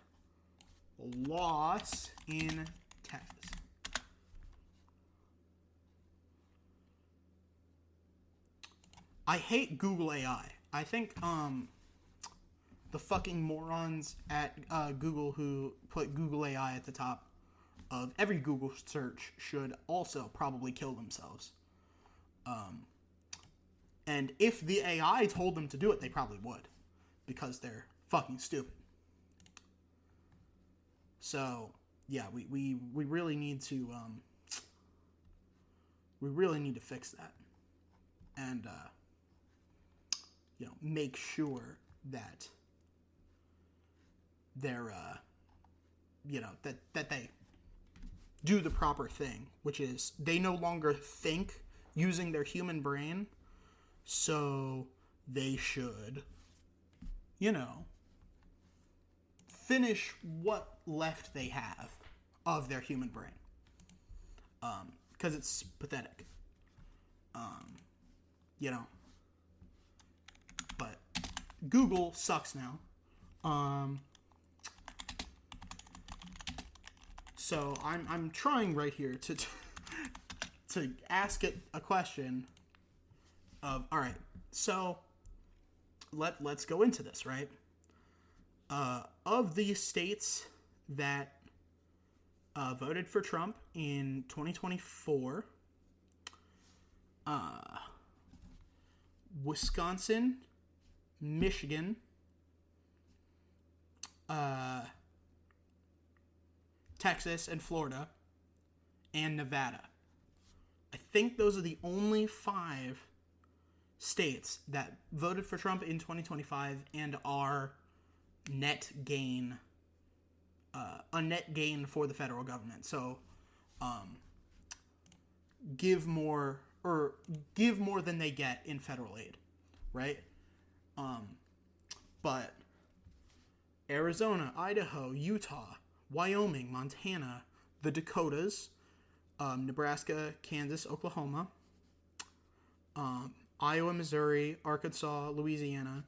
loss in taxes? I hate Google AI. I think the fucking morons at Google who put Google AI at the top of every Google search should also probably kill themselves. And if the AI told them to do it, they probably would, because they're fucking stupid. So yeah, we really need to fix that, and make sure that they're that they do the proper thing, which is they no longer think using their human brain. So they should, finish what left they have of their human brain. Because it's pathetic. But Google sucks now. So I'm trying right here to ask it a question of, all right, so let's go into this, right? Of the states that voted for Trump in 2024, Wisconsin, Michigan, Texas, and Florida, and Nevada. I think those are the only 5 states that voted for Trump in 2025 and are net gain, a net gain for the federal government. So, give more than they get in federal aid, right? But Arizona, Idaho, Utah, Wyoming, Montana, the Dakotas, Nebraska, Kansas, Oklahoma, Iowa, Missouri, Arkansas, Louisiana,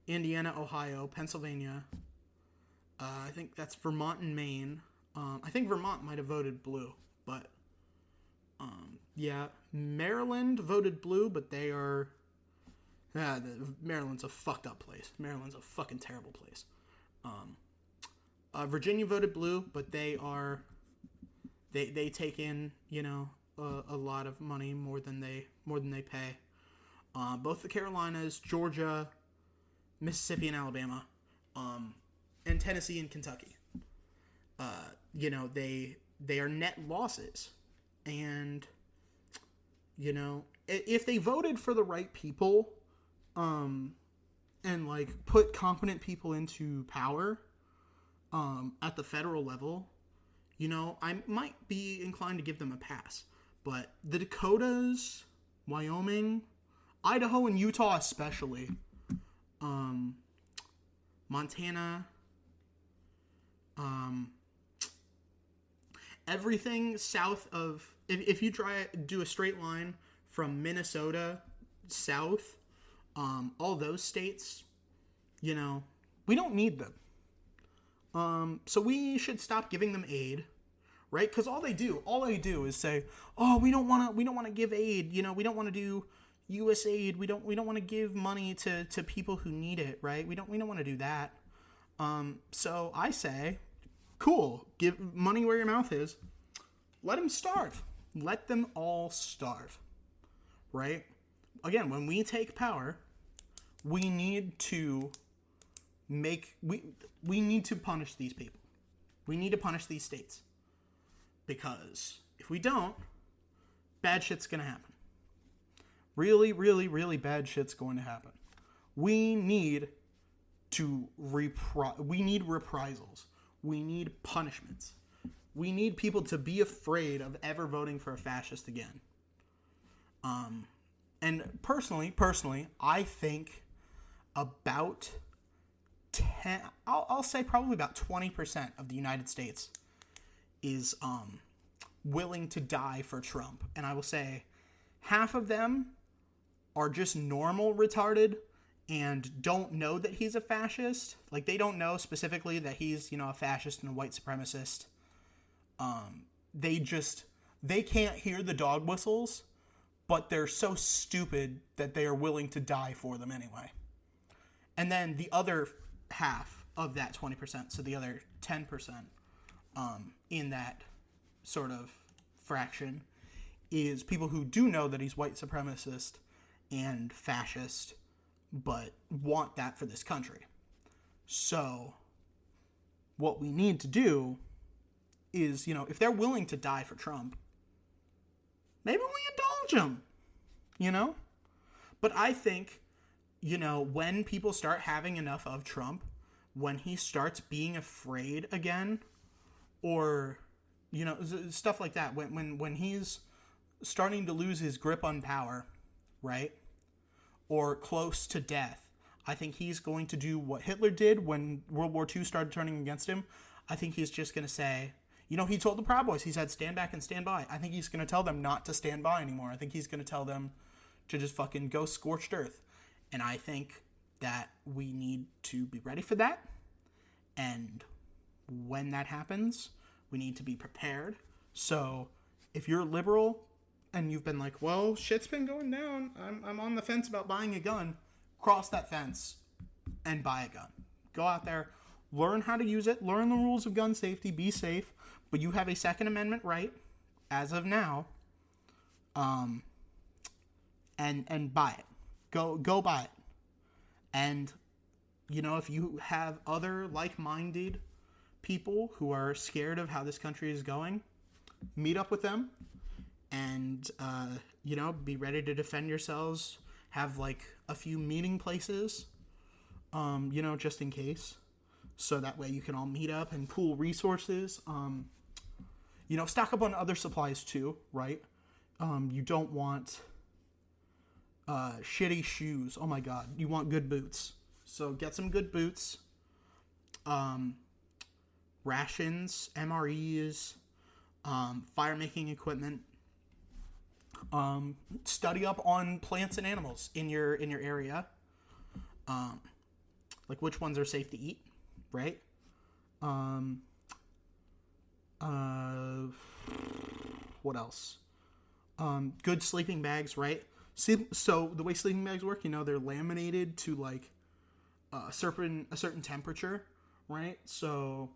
Indiana, Ohio, Pennsylvania. I think that's Vermont and Maine. I think Vermont might have voted blue, but yeah, Maryland voted blue, but they are. Maryland's a fucked up place. Maryland's a fucking terrible place. Virginia voted blue, but they are. They take in a lot of money, more than they pay. Both the Carolinas, Georgia, Mississippi, and Alabama, and Tennessee and Kentucky. They are net losses, and if they voted for the right people, and put competent people into power, at the federal level, I might be inclined to give them a pass. But the Dakotas, Wyoming, Idaho, and Utah especially, Montana, everything south of, if you do a straight line from Minnesota south, all those states, we don't need them. So we should stop giving them aid, right? Because all they do is say, "Oh, we don't want to give aid. We don't want to do, USAID. We don't want to give money to people who need it, right? We don't want to do that. So I say, cool, give money where your mouth is. Let them starve. Let them all starve, right? Again, when we take power, we need to we need to punish these people. We need to punish these states. Because if we don't, bad shit's going to happen. Really, really, really bad shit's going to happen. We need we need reprisals. We need punishments. We need people to be afraid of ever voting for a fascist again. And personally, I think about I'll say probably about 20% of the United States is willing to die for Trump. And I will say half of them are just normal retarded and don't know that he's a fascist. Like, they don't know specifically that he's, a fascist and a white supremacist. They can't hear the dog whistles, but they're so stupid that they are willing to die for them anyway. And then the other half of that 20%, so the other 10% in that sort of fraction, is people who do know that he's white supremacist and fascist, but want that for this country. So what we need to do is, if they're willing to die for Trump, maybe we indulge them, But I think, when people start having enough of Trump, when he starts being afraid again, or, stuff like that, when he's starting to lose his grip on power, right, or close to death, I think he's going to do what Hitler did when World War II started turning against him. I think he's just going to say, he told the Proud Boys, he said, stand back and stand by. I think he's going to tell them not to stand by anymore. I think he's going to tell them to just fucking go scorched earth. And I think that we need to be ready for that. And when that happens, we need to be prepared. So if you're liberal and you've been like, well, shit's been going down, I'm on the fence about buying a gun, cross that fence and buy a gun. Go out there, learn how to use it, learn the rules of gun safety, be safe, but you have a Second Amendment right, as of now, and buy it. Go buy it. And, if you have other like-minded people who are scared of how this country is going, meet up with them and, be ready to defend yourselves. Have, a few meeting places, just in case. So that way you can all meet up and pool resources. Stock up on other supplies too, right? You don't want shitty shoes. Oh my God. You want good boots. So get some good boots. Rations, MREs, fire-making equipment. Study up on plants and animals in your area. Which ones are safe to eat, right? What else? Good sleeping bags, right? So the way sleeping bags work, they're laminated to a certain temperature, right? So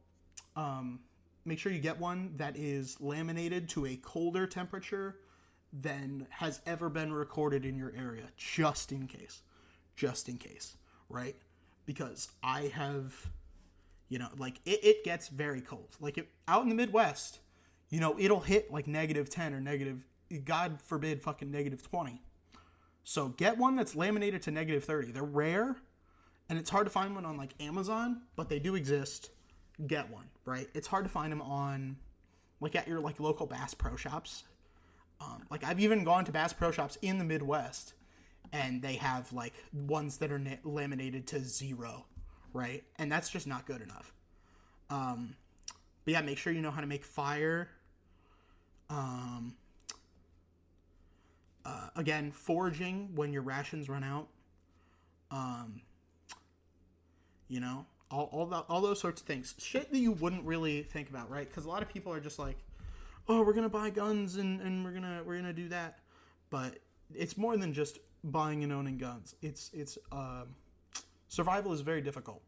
make sure you get one that is laminated to a colder temperature than has ever been recorded in your area, just in case, right? Because I have, it gets very cold. Out in the Midwest, it'll hit -10 or God forbid, fucking -20. So get one that's laminated to -30. They're rare, and it's hard to find one on Amazon, but they do exist. Get one, right? It's hard to find them on at your local Bass Pro Shops. I've even gone to Bass Pro Shops in the Midwest, and they have ones that are laminated to 0, right? And that's just not good enough. But yeah, make sure you know how to make fire. Again, foraging when your rations run out. All those sorts of things. Shit that you wouldn't really think about, right? Because a lot of people are just oh, we're gonna buy guns and we're gonna do that. But it's more than just buying and owning guns. It's survival is very difficult,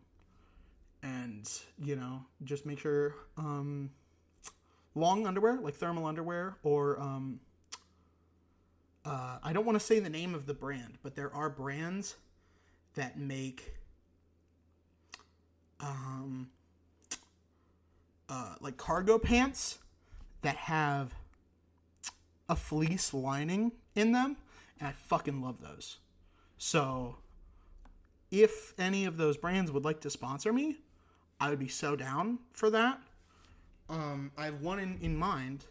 and just make sure long underwear, like thermal underwear, or I don't want to say the name of the brand, but there are brands that make like cargo pants that have a fleece lining in them, and I fucking love those. So if any of those brands would like to sponsor me, I would be so down for that. I have one in mind,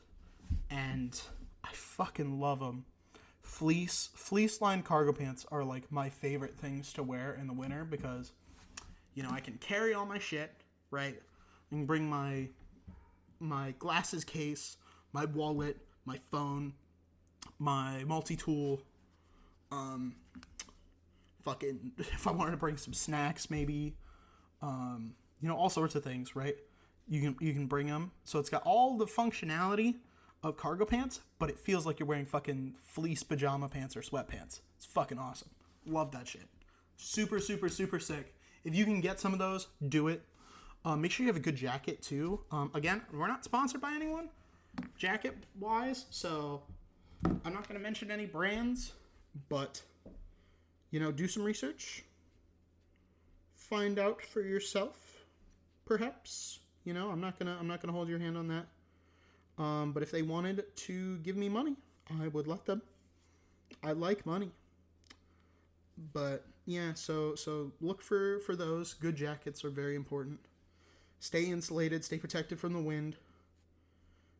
and I fucking love them. Fleece lined cargo pants are like my favorite things to wear in the winter because I can carry all my shit, right? I can bring my glasses case, my wallet, my phone, my multi-tool, fucking, if I wanted to bring some snacks, maybe, all sorts of things, right? You can bring them. So it's got all the functionality of cargo pants, but it feels like you're wearing fucking fleece pajama pants or sweatpants. It's fucking awesome. Love that shit. Super, super, super sick. If you can get some of those, do it. Make sure you have a good jacket too. Again, we're not sponsored by anyone, jacket wise, so I'm not going to mention any brands, but do some research. Find out for yourself, perhaps. I'm not gonna hold your hand on that. But if they wanted to give me money, I would let them. I like money. But yeah, so look for those. Good jackets are very important. Stay insulated, stay protected from the wind.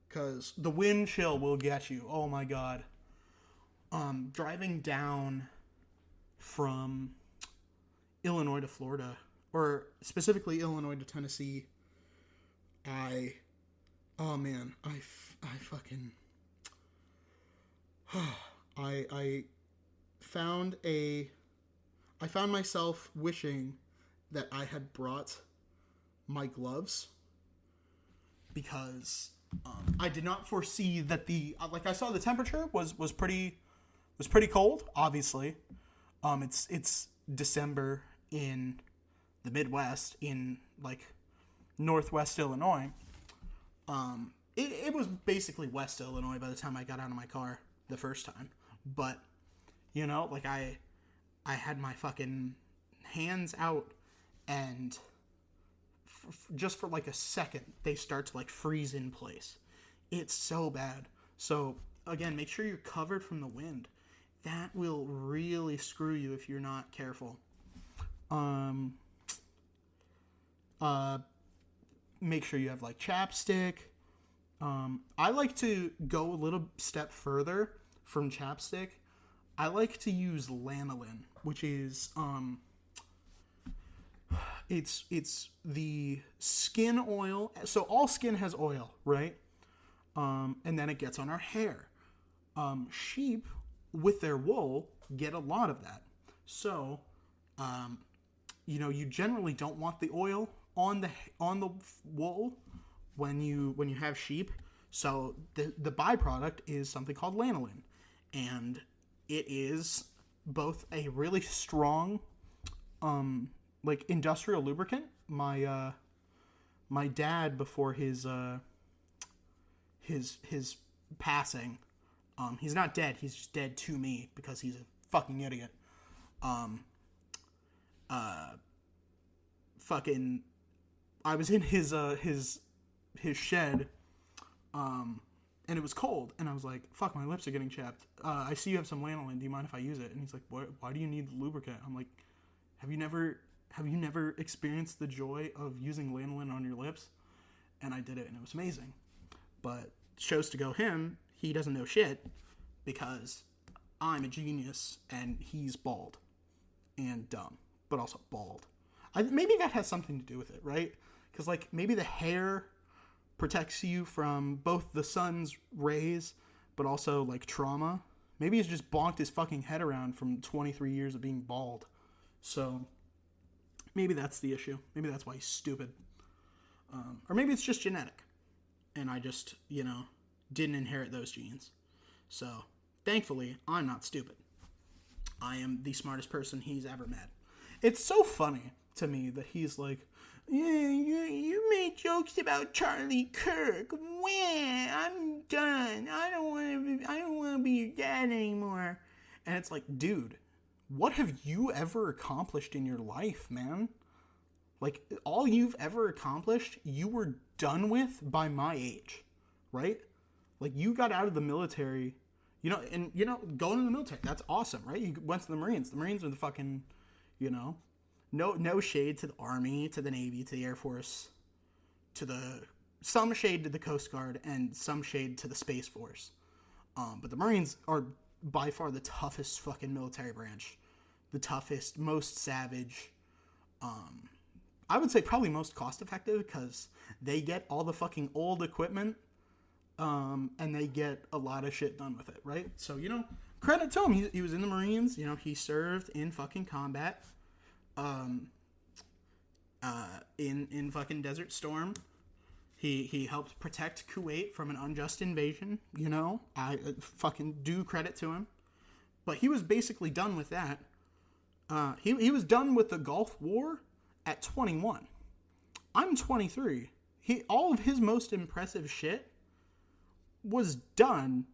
Because the wind chill will get you. Oh my god. Driving down from Illinois to Florida, or specifically Illinois to Tennessee, I found myself wishing that I had brought my gloves, because I did not foresee that I saw the temperature was pretty cold, obviously. It's December in the Midwest, in like Northwest Illinois. It was basically West Illinois by the time I got out of my car the first time. But, I had my fucking hands out, and just for like a second, they start to like freeze in place. It's so bad. So, again, make sure you're covered from the wind. That will really screw you if you're not careful. Make sure you have like chapstick. I like to go a little step further from chapstick. I like to use lanolin, which is it's the skin oil. So all skin has oil, right? And then it gets on our hair. Sheep with their wool get a lot of that. So, you generally don't want the oil on the wool when you have sheep. So the byproduct is something called lanolin, and it is both a really strong like industrial lubricant. My dad, before his passing, he's not dead, he's just dead to me because he's a fucking idiot. Fucking I was in his shed, and it was cold, and I was like, fuck, my lips are getting chapped. I see you have some lanolin, do you mind if I use it? And he's like, why do you need the lubricant? I'm like, have you never experienced the joy of using lanolin on your lips? And I did it, and it was amazing. But shows to go him, he doesn't know shit, because I'm a genius, and he's bald and dumb, but also bald. Maybe that has something to do with it, right? Because, like, maybe the hair protects you from both the sun's rays, but also, like, trauma. Maybe he's just bonked his fucking head around from 23 years of being bald. So, maybe that's the issue. Maybe that's why he's stupid. Or maybe it's just genetic. And I just, didn't inherit those genes. So, Thankfully, I'm not stupid. I am the smartest person he's ever met. It's so funny to me that he's like, yeah, you made jokes about Charlie Kirk. Wah, I'm done. I don't want to be your dad anymore. And it's like, dude, what have you ever accomplished in your life, man? Like, all you've ever accomplished, you were done with by my age, right? Like, you got out of the military, going to the military, that's awesome, right? You went to the Marines. The Marines are the fucking, no shade to the Army, to the Navy, to the Air Force, some shade to the Coast Guard, and some shade to the Space Force. But the Marines are by far the toughest fucking military branch. The toughest, most savage, I would say probably most cost effective because they get all the fucking old equipment, and they get a lot of shit done with it, right? So, credit to him. He was in the Marines, he served in fucking combat, in fucking Desert Storm. He helped protect Kuwait from an unjust invasion, I fucking do credit to him. But he was basically done with that. He was done with the Gulf War at 21. I'm 23. All of his most impressive shit was done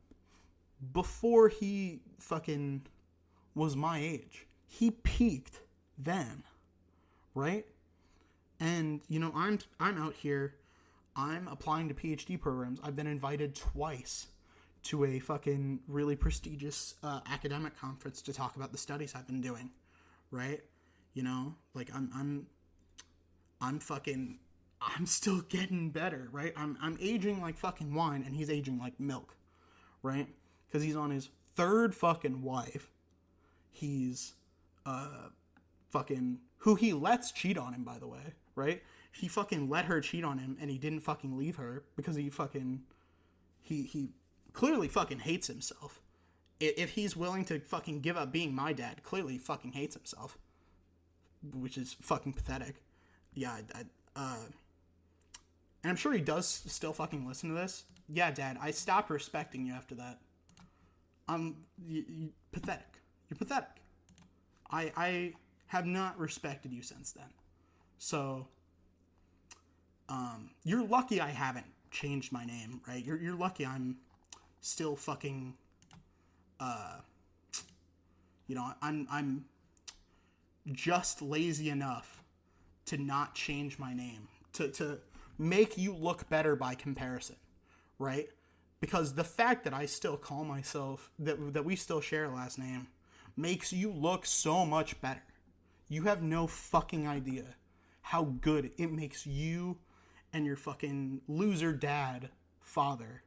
before he fucking was my age. He peaked then, right? And I'm out here. I'm applying to PhD programs. I've been invited twice to a fucking really prestigious academic conference to talk about the studies I've been doing, right? Like I'm still getting better, right? I'm aging like fucking wine, and he's aging like milk, right? Because he's on his third fucking wife. He's fucking who he lets cheat on him, by the way, right? He fucking let her cheat on him, and he didn't fucking leave her because he clearly fucking hates himself. If he's willing to fucking give up being my dad, clearly he fucking hates himself, which is fucking pathetic. Yeah, and I'm sure he does still fucking listen to this. Yeah, Dad, I stopped respecting you after that. Pathetic. You're pathetic. I have not respected you since then. So, you're lucky I haven't changed my name, right? You're lucky I'm still fucking, I'm just lazy enough to not change my name, to make you look better by comparison, right? Because the fact that I still call myself, that we still share a last name, makes you look so much better. You have no fucking idea how good it makes you and your fucking loser dad, father,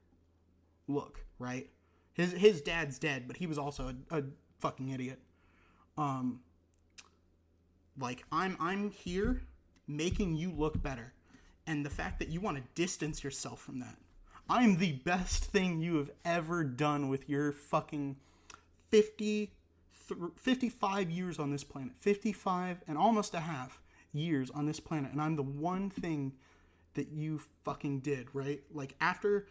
look, right? His dad's dead, but he was also a fucking idiot. Like, I'm here making you look better. And the fact that you want to distance yourself from that. I'm the best thing you have ever done with your fucking 55 years on this planet. 55 and almost a half years on this planet. And I'm the one thing that you fucking did, right? Like, after,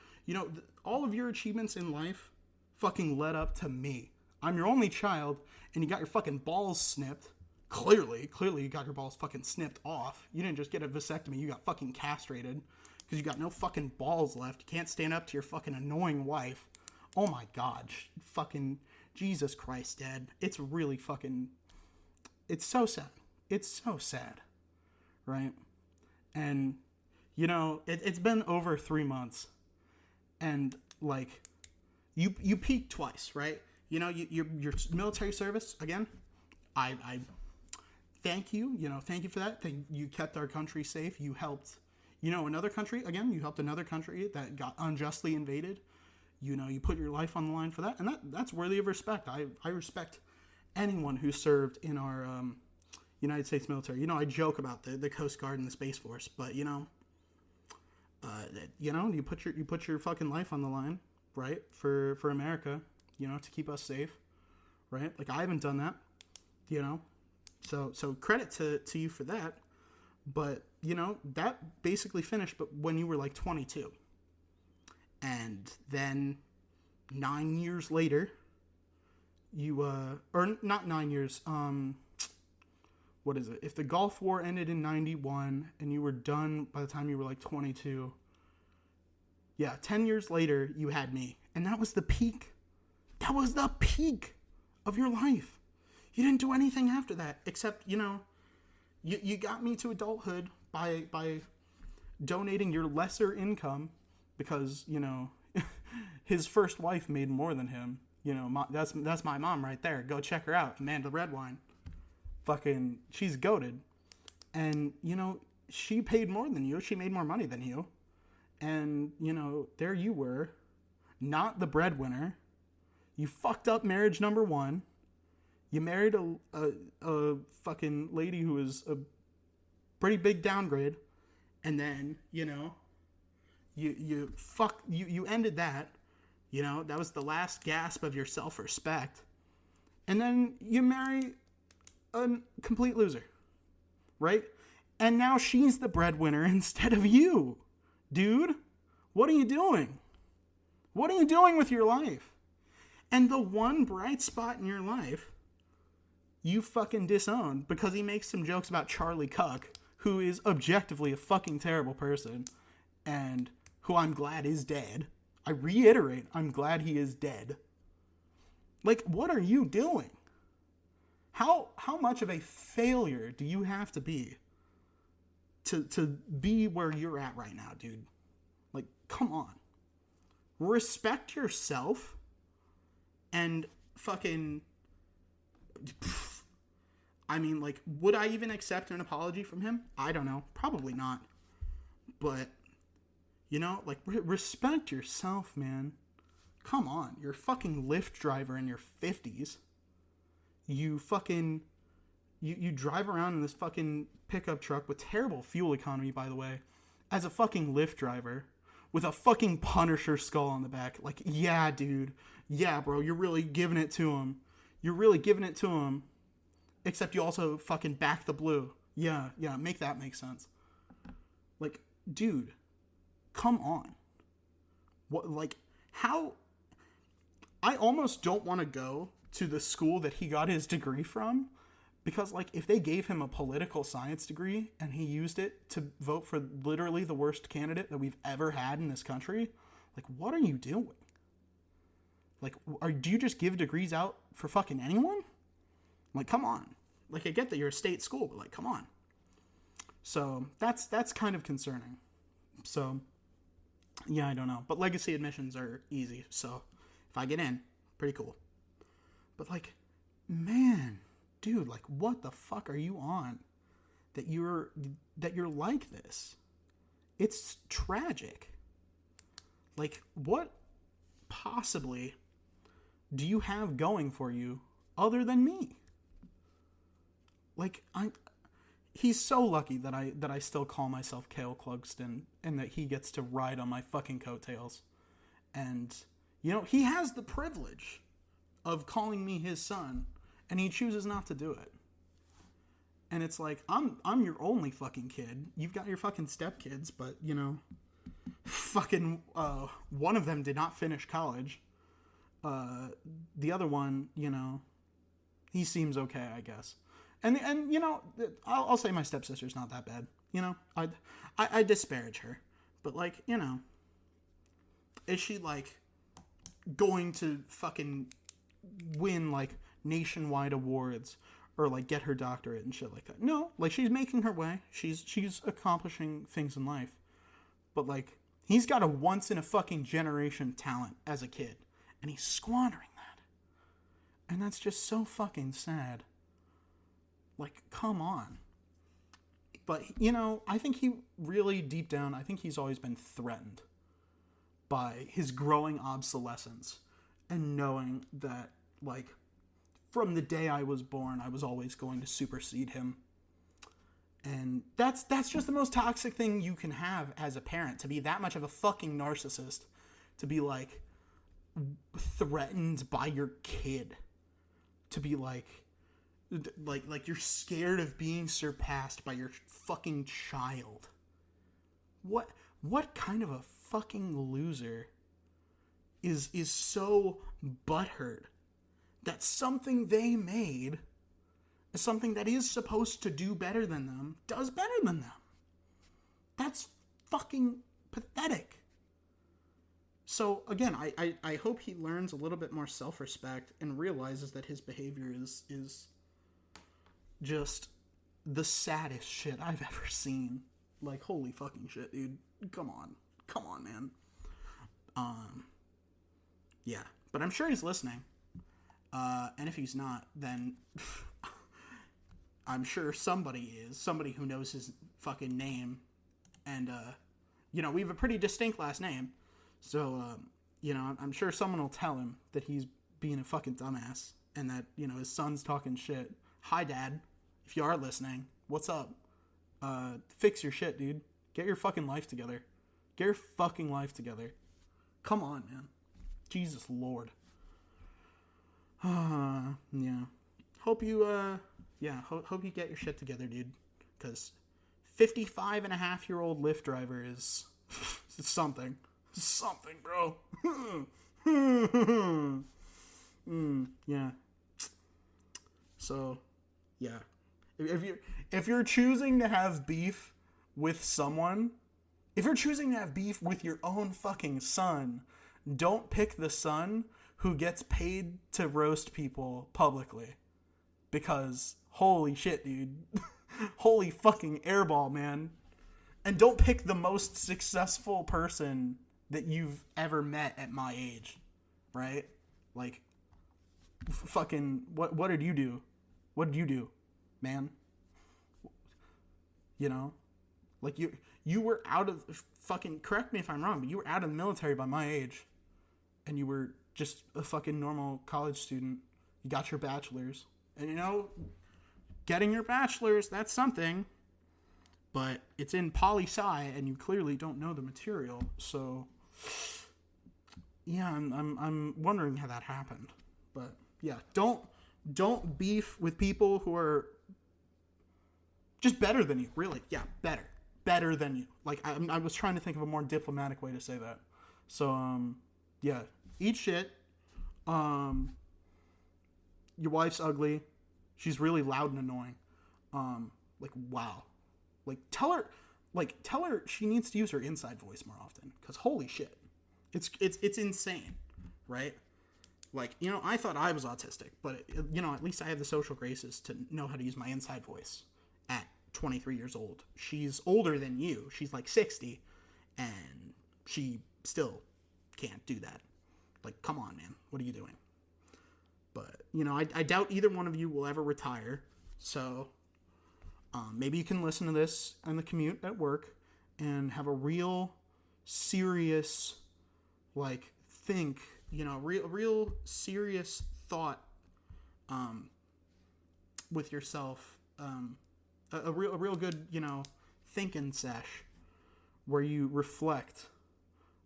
all of your achievements in life fucking led up to me. I'm your only child, and you got your fucking balls snipped. Clearly you got your balls fucking snipped off. You didn't just get a vasectomy, you got fucking castrated. Because you got no fucking balls left. You can't stand up to your fucking annoying wife. Oh my god. Fucking Jesus Christ, Dad. It's really fucking... It's so sad. It's so sad. Right? And, it's been over 3 months. And, like, you peaked twice, right? Your military service, again, I thank you. Thank you for that. You kept our country safe. You helped, another country. Again, you helped another country that got unjustly invaded. You put your life on the line for that, and that's worthy of respect. I respect anyone who served in our United States military. I joke about the Coast Guard and the Space Force, but you put your fucking life on the line, right? For America, to keep us safe, right? Like, I haven't done that, So credit to you for that. But, that basically finished but when you were like 22. And then 9 years later, or not 9 years, what is it? If the Gulf War ended in 91 and you were done by the time you were like 22, yeah, 10 years later, you had me. And that was the peak. That was the peak of your life. You didn't do anything after that, except, you got me to adulthood by donating your lesser income because, his first wife made more than him. That's my mom right there. Go check her out, Amanda Redwine. Fucking, she's goated. And, she paid more than you. She made more money than you. And, there you were, not the breadwinner. You fucked up marriage number one. You married a fucking lady who was a pretty big downgrade. And then, you ended that. That was the last gasp of your self-respect. And then you marry a complete loser, right? And now she's the breadwinner instead of you. Dude, what are you doing? What are you doing with your life? And the one bright spot in your life, you fucking disowned because he makes some jokes about Charlie Cuck, who is objectively a fucking terrible person, and who I'm glad is dead. I reiterate, I'm glad he is dead. Like, what are you doing? How much of a failure do you have to be be where you're at right now, dude? Like, come on. Respect yourself and fucking... I mean, like, would I even accept an apology from him? I don't know. Probably not. But, respect yourself, man. Come on. You're a fucking Lyft driver in your 50s. You fucking... You drive around in this fucking pickup truck with terrible fuel economy, by the way, as a fucking Lyft driver with a fucking Punisher skull on the back. Like, yeah, dude. Yeah, bro, you're really giving it to him. You're really giving it to him. Except you also fucking back the blue. Yeah, make that make sense. Like, dude, come on. What, like, how... I almost don't want to go to the school that he got his degree from, because, like, if they gave him a political science degree and he used it to vote for literally the worst candidate that we've ever had in this country, like, what are you doing? Like, do you just give degrees out for fucking anyone? Like, come on. Like, I get that you're a state school, but, like, come on. So, that's kind of concerning. So, yeah, I don't know. But legacy admissions are easy, so if I get in, pretty cool. But, like, man... Dude, like, what the fuck are you on that you're like this? It's tragic. Like, what possibly do you have going for you other than me? Like, he's so lucky that I still call myself Cale Clugston and that he gets to ride on my fucking coattails. And, he has the privilege of calling me his son. And he chooses not to do it. And it's like, I'm your only fucking kid. You've got your fucking stepkids, but, fucking, one of them did not finish college. The other one, he seems okay, I guess. And I'll say my stepsister's not that bad. I disparage her. But, like, is she, like, going to fucking win, like, nationwide awards or like get her doctorate and shit like that? No, like, she's making her way. She's accomplishing things in life. But, like, he's got a once in a fucking generation talent as a kid, and he's squandering that. And that's just so fucking sad. Like, come on. But, I think he really, deep down, I think he's always been threatened by his growing obsolescence and knowing that, like, from the day I was born, I was always going to supersede him. And that's just the most toxic thing you can have as a parent, to be that much of a fucking narcissist, to be, like, threatened by your kid, to be like you're scared of being surpassed by your fucking child. What kind of a fucking loser is so butthurt that something they made, something that is supposed to do better than them, does better than them. That's fucking pathetic. So again, I hope he learns a little bit more self-respect and realizes that his behavior is just the saddest shit I've ever seen. Like, holy fucking shit, dude. Come on, man. Yeah, but I'm sure he's listening. And if he's not, then I'm sure somebody is. Somebody who knows his fucking name. And, we have a pretty distinct last name. So, I'm sure someone will tell him that he's being a fucking dumbass. And that, his son's talking shit. Hi, Dad. If you are listening, what's up? Fix your shit, dude. Get your fucking life together. Get your fucking life together. Come on, man. Jesus Lord. Yeah. Hope you, hope you get your shit together, dude. Because 55-and-a-half-year-old Lyft driver is something. Something, bro. Yeah. So, yeah. If you're choosing to have beef with someone, if you're choosing to have beef with your own fucking son, don't pick the son who gets paid to roast people publicly. Because, holy shit, dude. Holy fucking airball, man. And don't pick the most successful person that you've ever met at my age. Right? Like, fucking, what did you do? What did you do, man? Like, you were out of, fucking, correct me if I'm wrong, but you were out of the military by my age. And you were just a fucking normal college student. You got your bachelor's. And getting your bachelor's, that's something. But it's in poli-sci, and you clearly don't know the material. So, yeah, I'm wondering how that happened. But, yeah, don't beef with people who are just better than you, really. Yeah, better than you. Like, I was trying to think of a more diplomatic way to say that. So, yeah, eat shit. Your wife's ugly. She's really loud and annoying. Like, wow. Like, tell her she needs to use her inside voice more often. Because holy shit. It's insane, right? Like, I thought I was autistic, but, at least I have the social graces to know how to use my inside voice at 23 years old. She's older than you. She's like 60, and she still can't do that. Like, come on, man. What are you doing? But, I doubt either one of you will ever retire. So, maybe you can listen to this on the commute at work and have a real serious, like, think, real serious thought, with yourself, a real good, thinking sesh where you reflect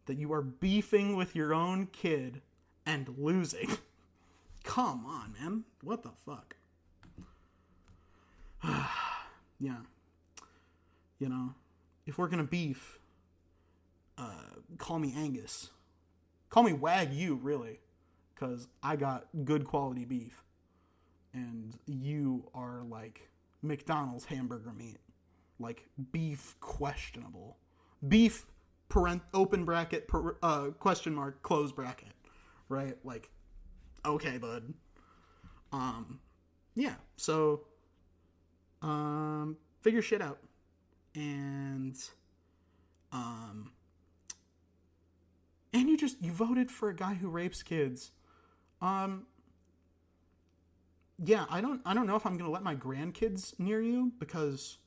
that you are beefing with your own kid and losing. Come on, man. What the fuck? Yeah. If we're gonna beef, call me Angus. Call me Wagyu, really. Because I got good quality beef. And you are like McDonald's hamburger meat. Like, beef questionable. Beef, open bracket, question mark, close bracket. Right? Like, okay, bud. Yeah, so, figure shit out. And you voted for a guy who rapes kids. Yeah, I don't know if I'm gonna let my grandkids near you, because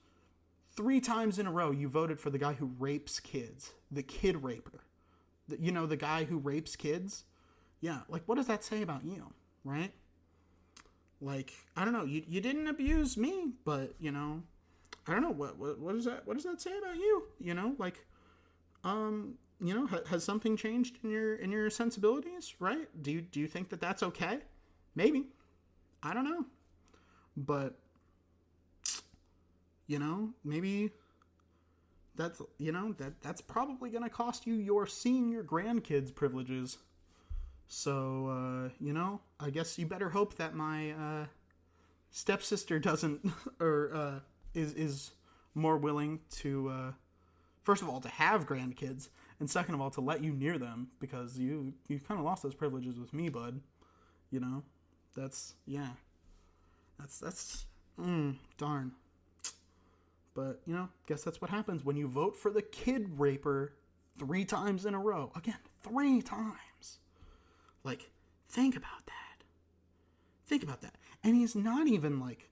3 times in a row you voted for the guy who rapes kids. The kid raper. The guy who rapes kids. Yeah, like, what does that say about you, right? Like, I don't know, you didn't abuse me, but, I don't know, what does that say about you? Like, has something changed in your sensibilities, right? Do you think that that's okay? Maybe. I don't know. But, maybe that's probably going to cost you your seeing your grandkids privileges. So, I guess you better hope that my stepsister doesn't or is more willing to first of all to have grandkids, and second of all to let you near them, because you kind of lost those privileges with me, bud. You know, that's darn. But guess that's what happens when you vote for the kid raper 3 times in a row. Again, 3 times. Like, think about that. Think about that. And he's not even like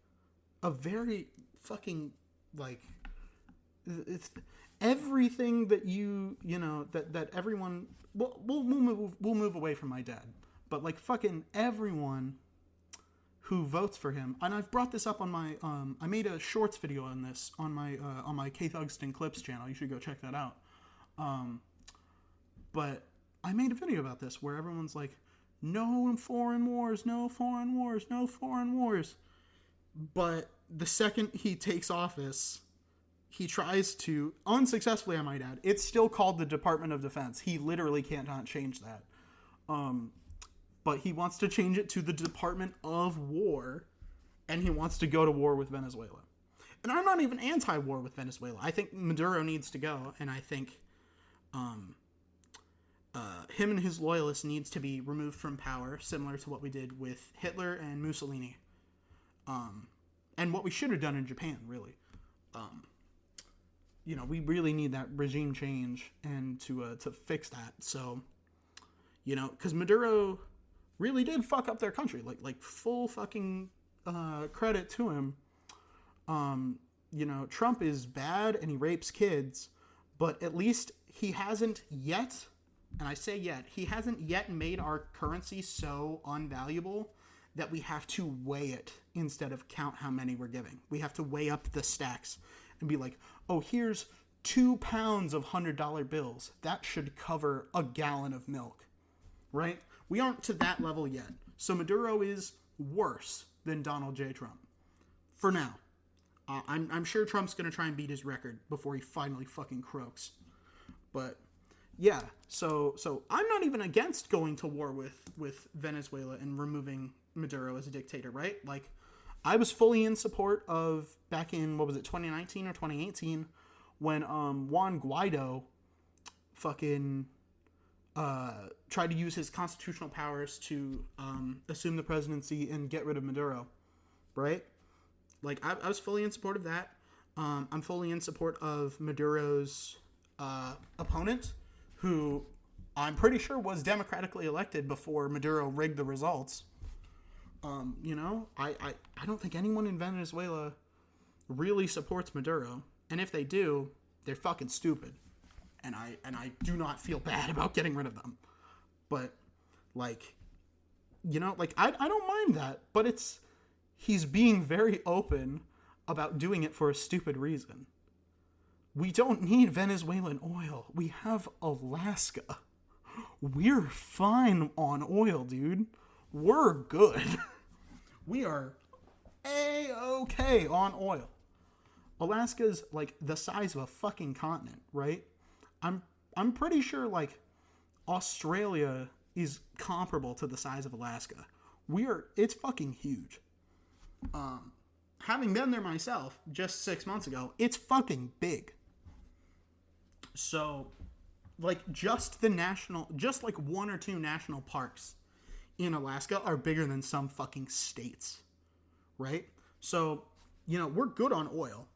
a very fucking like it's everything that that everyone we'll move away from my dad. But like fucking everyone who votes for him, and I've brought this up on my I made a shorts video on this on my K Thugston Clips channel. You should go check that out. But I made a video about this where everyone's like, no foreign wars, no foreign wars, no foreign wars. But the second he takes office, he tries to, unsuccessfully I might add, it's still called the Department of Defense. He literally cannot change that. But he wants to change it to the Department of War, and he wants to go to war with Venezuela. And I'm not even anti-war with Venezuela. I think Maduro needs to go, and I think him and his loyalists needs to be removed from power, similar to what we did with Hitler and Mussolini. And what we should have done in Japan, really. We really need that regime change and to fix that. So, because Maduro really did fuck up their country, like full fucking credit to him. Trump is bad and he rapes kids, but at least he hasn't yet, and I say yet, he hasn't yet made our currency so unvaluable that we have to weigh it instead of count how many we're giving. We have to weigh up the stacks and be like, oh, here's 2 pounds of $100 bills. That should cover a gallon of milk, right? We aren't to that level yet. So Maduro is worse than Donald J. Trump. For now. I'm sure Trump's going to try and beat his record before he finally fucking croaks. But yeah, so I'm not even against going to war with Venezuela and removing Maduro as a dictator, right? Like, I was fully in support of back in, 2019 or 2018, when Juan Guaido fucking tried to use his constitutional powers to assume the presidency and get rid of Maduro, right? Like, I was fully in support of that. I'm fully in support of Maduro's opponent, who I'm pretty sure was democratically elected before Maduro rigged the results. I don't think anyone in Venezuela really supports Maduro. And if they do, they're fucking stupid. And I do not feel bad about getting rid of them. But, I don't mind that. But he's being very open about doing it for a stupid reason. We don't need Venezuelan oil. We have Alaska. We're fine on oil, dude. We're good. We are A-okay on oil. Alaska's like the size of a fucking continent, right? I'm pretty sure like Australia is comparable to the size of Alaska. It's fucking huge. Having been there myself just 6 months ago, it's fucking big. So, just like 1 or 2 national parks in Alaska are bigger than some fucking states, right? So, we're good on oil.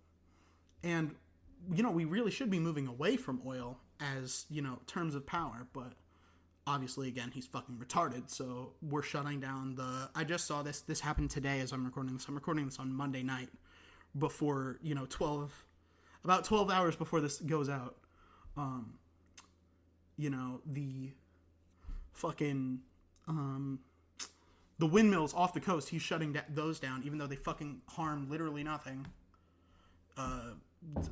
And, we really should be moving away from oil as, terms of power. But obviously, again, he's fucking retarded. So we're shutting down I just saw this. This happened today as I'm recording this. I'm recording this on Monday night before, about 12 hours before this goes out. The fucking, the windmills off the coast, he's shutting those down, even though they fucking harm literally nothing.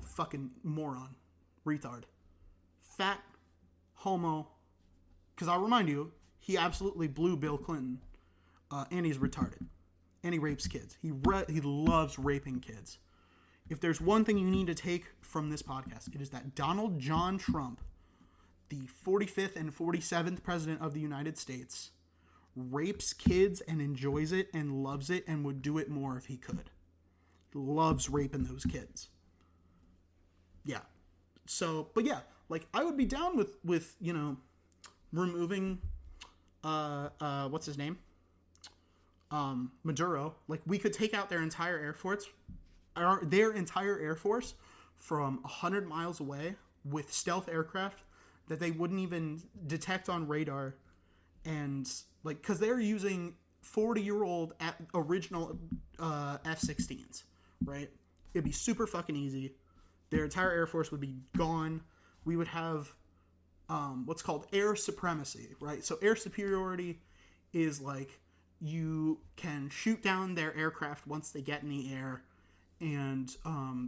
Fucking moron. Retard. Fat. Homo. Because I'll remind you, he absolutely blew Bill Clinton. And he's retarded. And he rapes kids. He loves raping kids. If there's one thing you need to take from this podcast, it is that Donald John Trump, the 45th and 47th president of the United States, rapes kids and enjoys it and loves it and would do it more if he could. Loves raping those kids. Yeah. So, but yeah, like I would be down with you know, removing what's his name? Maduro. Like we could take out their entire air force from 100 miles away with stealth aircraft that they wouldn't even detect on radar, and like because they're using 40-year-old original F-16s, right? It'd be super fucking easy. Their entire air force would be gone. We would have what's called air supremacy, right? So air superiority is like you can shoot down their aircraft once they get in the air, and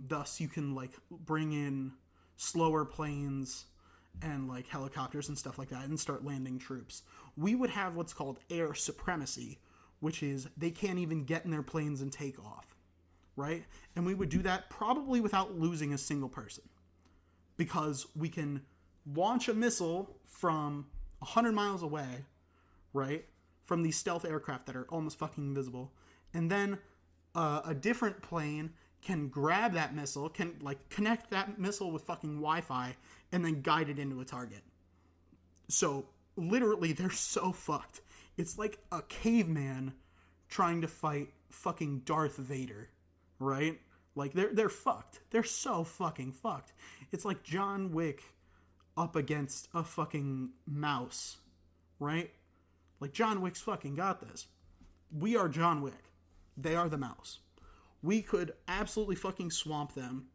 thus you can like bring in slower planes and like helicopters and stuff like that and start landing troops. We would have what's called air supremacy, which is they can't even get in their planes and take off, right? And we would do that probably without losing a single person, because we can launch a missile from 100 miles away, right? From these stealth aircraft that are almost fucking invisible. And then a different plane can grab that missile, can like connect that missile with fucking Wi-Fi, and then guide it into a target. So literally they're so fucked. It's like a caveman trying to fight fucking Darth Vader, right? Like they're fucked. They're so fucking fucked. It's like John Wick up against a fucking mouse, right? Like John Wick's fucking got this. We are John Wick. They are the mouse. We could absolutely fucking swamp them.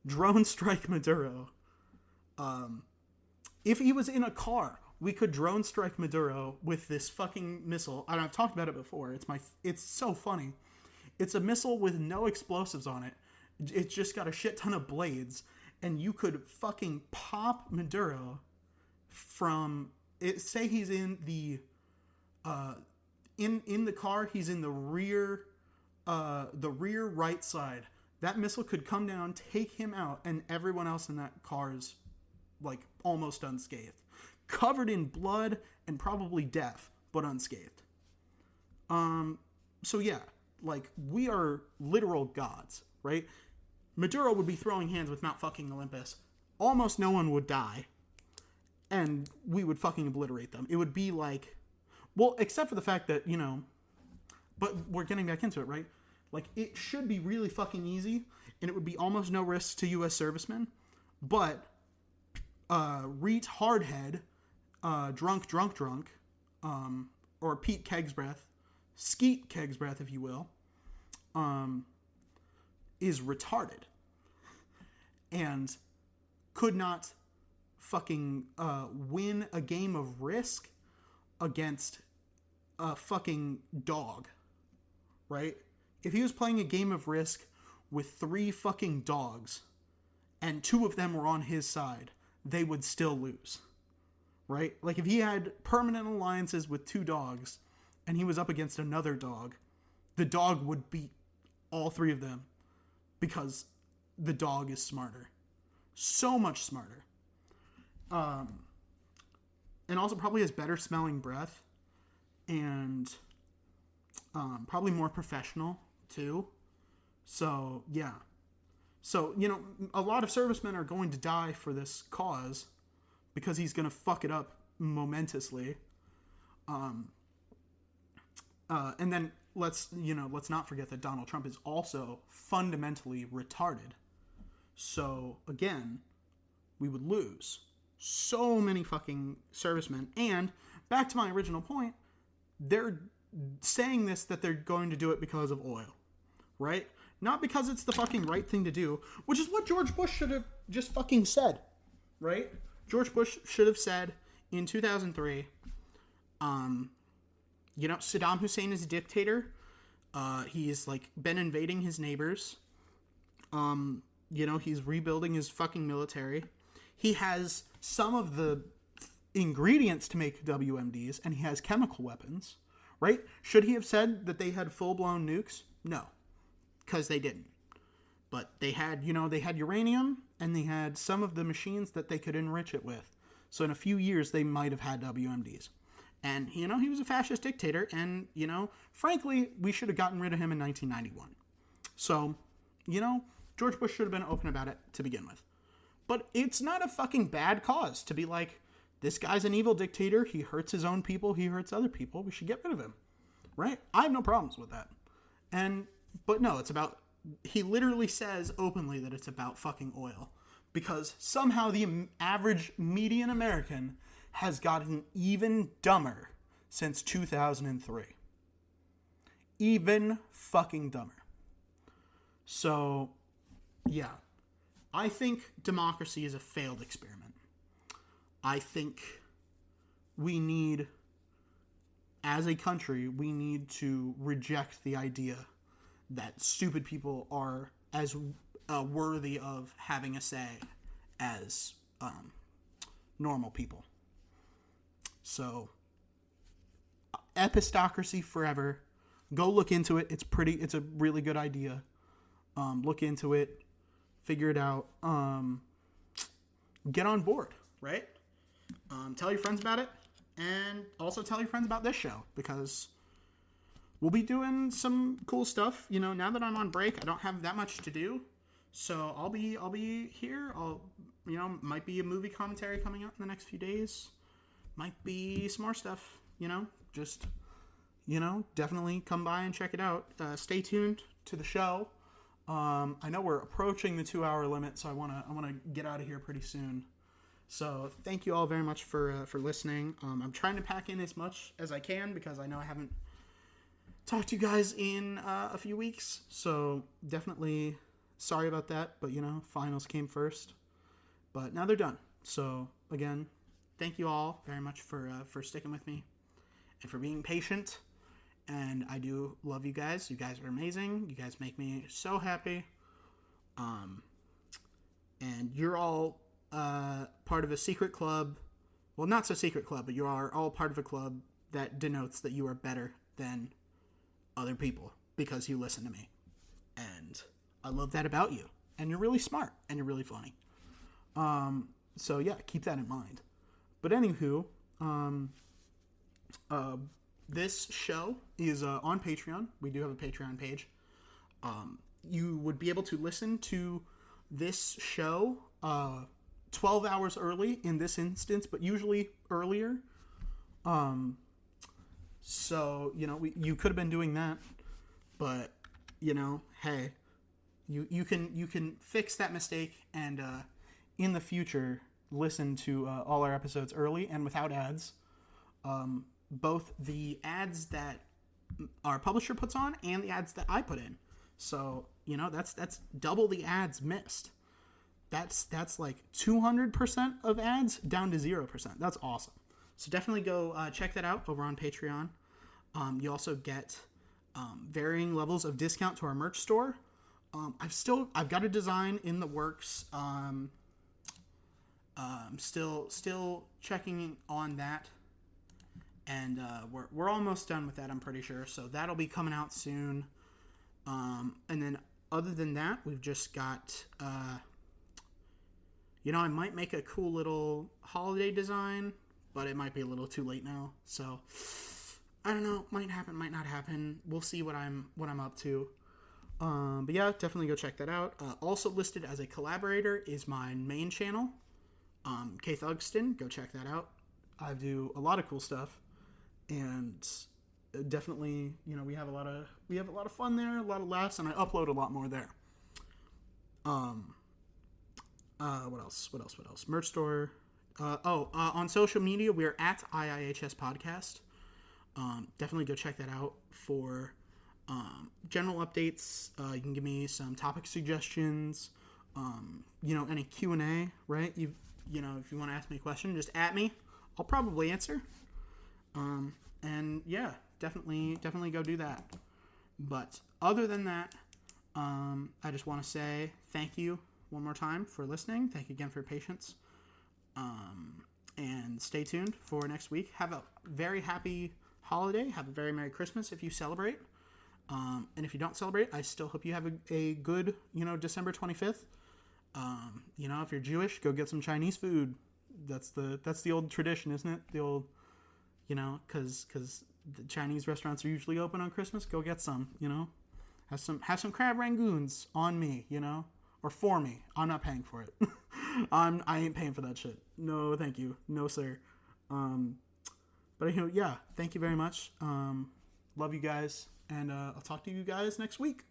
Drone strike Maduro. If he was in a car, we could drone strike Maduro with this fucking missile. And I've talked about it before. It's so funny. It's a missile with no explosives on it. It's just got a shit ton of blades. And you could fucking pop Maduro from it. Say he's in the in the car. He's in the rear right side. That missile could come down, take him out, and everyone else in that car is like almost unscathed, covered in blood and probably deaf, but unscathed. So yeah, like we are literal gods, right? Maduro would be throwing hands with Mount fucking Olympus. Almost no one would die, and we would fucking obliterate them. It would be like, well, except for the fact that, you know, but we're getting back into it, right? Like, it should be really fucking easy, and it would be almost no risk to U.S. servicemen, but Reet Hardhead, Drunk, or Pete Kegsbreath, Skeet Kegsbreath, if you will, is retarded and could not fucking win a game of Risk against a fucking dog, right? If he was playing a game of Risk with 3 fucking dogs and 2 of them were on his side, they would still lose, right? Like if he had permanent alliances with 2 dogs and he was up against another dog, the dog would beat all 3 of them because the dog is smarter. So much smarter. And also probably has better smelling breath and probably more professional too. So yeah. So, you know, a lot of servicemen are going to die for this cause because he's going to fuck it up momentously. And then let's not forget that Donald Trump is also fundamentally retarded. So again, we would lose so many fucking servicemen. And back to my original point, they're saying this, that they're going to do it because of oil, right? Not because it's the fucking right thing to do, which is what George Bush should have just fucking said, right? George Bush should have said in 2003, Saddam Hussein is a dictator. He's like been invading his neighbors. He's rebuilding his fucking military. He has some of the ingredients to make WMDs, and he has chemical weapons, right? Should he have said that they had full-blown nukes? No, because they didn't. But they had uranium, and they had some of the machines that they could enrich it with. So in a few years, they might have had WMDs. And, he was a fascist dictator. And, frankly, we should have gotten rid of him in 1991. So, George Bush should have been open about it to begin with. But it's not a fucking bad cause to be like, this guy's an evil dictator. He hurts his own people. He hurts other people. We should get rid of him. Right? I have no problems with that. But no, it's about, he literally says openly that it's about fucking oil. Because somehow the average median American has gotten even dumber since 2003. Even fucking dumber. So, yeah. I think democracy is a failed experiment. I think we need, as a country, we need to reject the idea that stupid people are as worthy of having a say as normal people. So, epistocracy forever. Go look into it. It's a really good idea. Look into it. Figure it out. Get on board, right? Tell your friends about it. And also tell your friends about this show, because we'll be doing some cool stuff. Now that I'm on break, I don't have that much to do. So I'll be here. Might be a movie commentary coming out in the next few days. Might be some more stuff, just, definitely come by and check it out. Stay tuned to the show. I know we're approaching the 2-hour limit, so I want to get out of here pretty soon. So thank you all very much for listening. I'm trying to pack in as much as I can, because I know I haven't talked to you guys in a few weeks. So definitely sorry about that, but finals came first. But now they're done. So again, thank you all very much for sticking with me and for being patient. And I do love you guys. You guys are amazing. You guys make me so happy. And you're all part of a secret club. Well, not so secret club, but you are all part of a club that denotes that you are better than other people because you listen to me. And I love that about you. And you're really smart. And you're really funny. So yeah, keep that in mind. But anywho, this show is on Patreon. We do have a Patreon page. You would be able to listen to this show 12 hours early in this instance, but usually earlier. So, you could have been doing that, but, hey, you can fix that mistake and in the future listen to all our episodes early and without ads. Both the ads that our publisher puts on and the ads that I put in. So, that's double the ads missed. That's like 200% of ads down to 0%. That's awesome. So definitely go check that out over on Patreon. You also get varying levels of discount to our merch store. I've got a design in the works. I'm still checking on that. And we're almost done with that, I'm pretty sure. So that'll be coming out soon. And then other than that, we've just got, I might make a cool little holiday design, but it might be a little too late now. So I don't know. Might happen, might not happen. We'll see what I'm up to. But yeah, definitely go check that out. Also listed as a collaborator is my main channel, K Thugston. Go check that out. I do a lot of cool stuff. And definitely, we have a lot of fun there, a lot of laughs, and I upload a lot more there. What else? Merch store. On social media, we are at IIHS Podcast. Definitely go check that out for general updates. You can give me some topic suggestions. Any Q&A, right? If you want to ask me a question, just at me. I'll probably answer. And yeah, definitely go do that. But other than that, I just want to say thank you one more time for listening. Thank you again for your patience. And stay tuned for next week. Have a very happy holiday. Have a very Merry Christmas if you celebrate. And if you don't celebrate, I still hope you have a good, December 25th. If you're Jewish, go get some Chinese food. That's the old tradition, isn't it? The old, you know, because the Chinese restaurants are usually open on Christmas. Go get some, you know. Have some crab rangoons on me, you know, or for me. I'm not paying for it. I ain't paying for that shit. No, thank you. No, sir. But yeah, thank you very much. Love you guys, and I'll talk to you guys next week.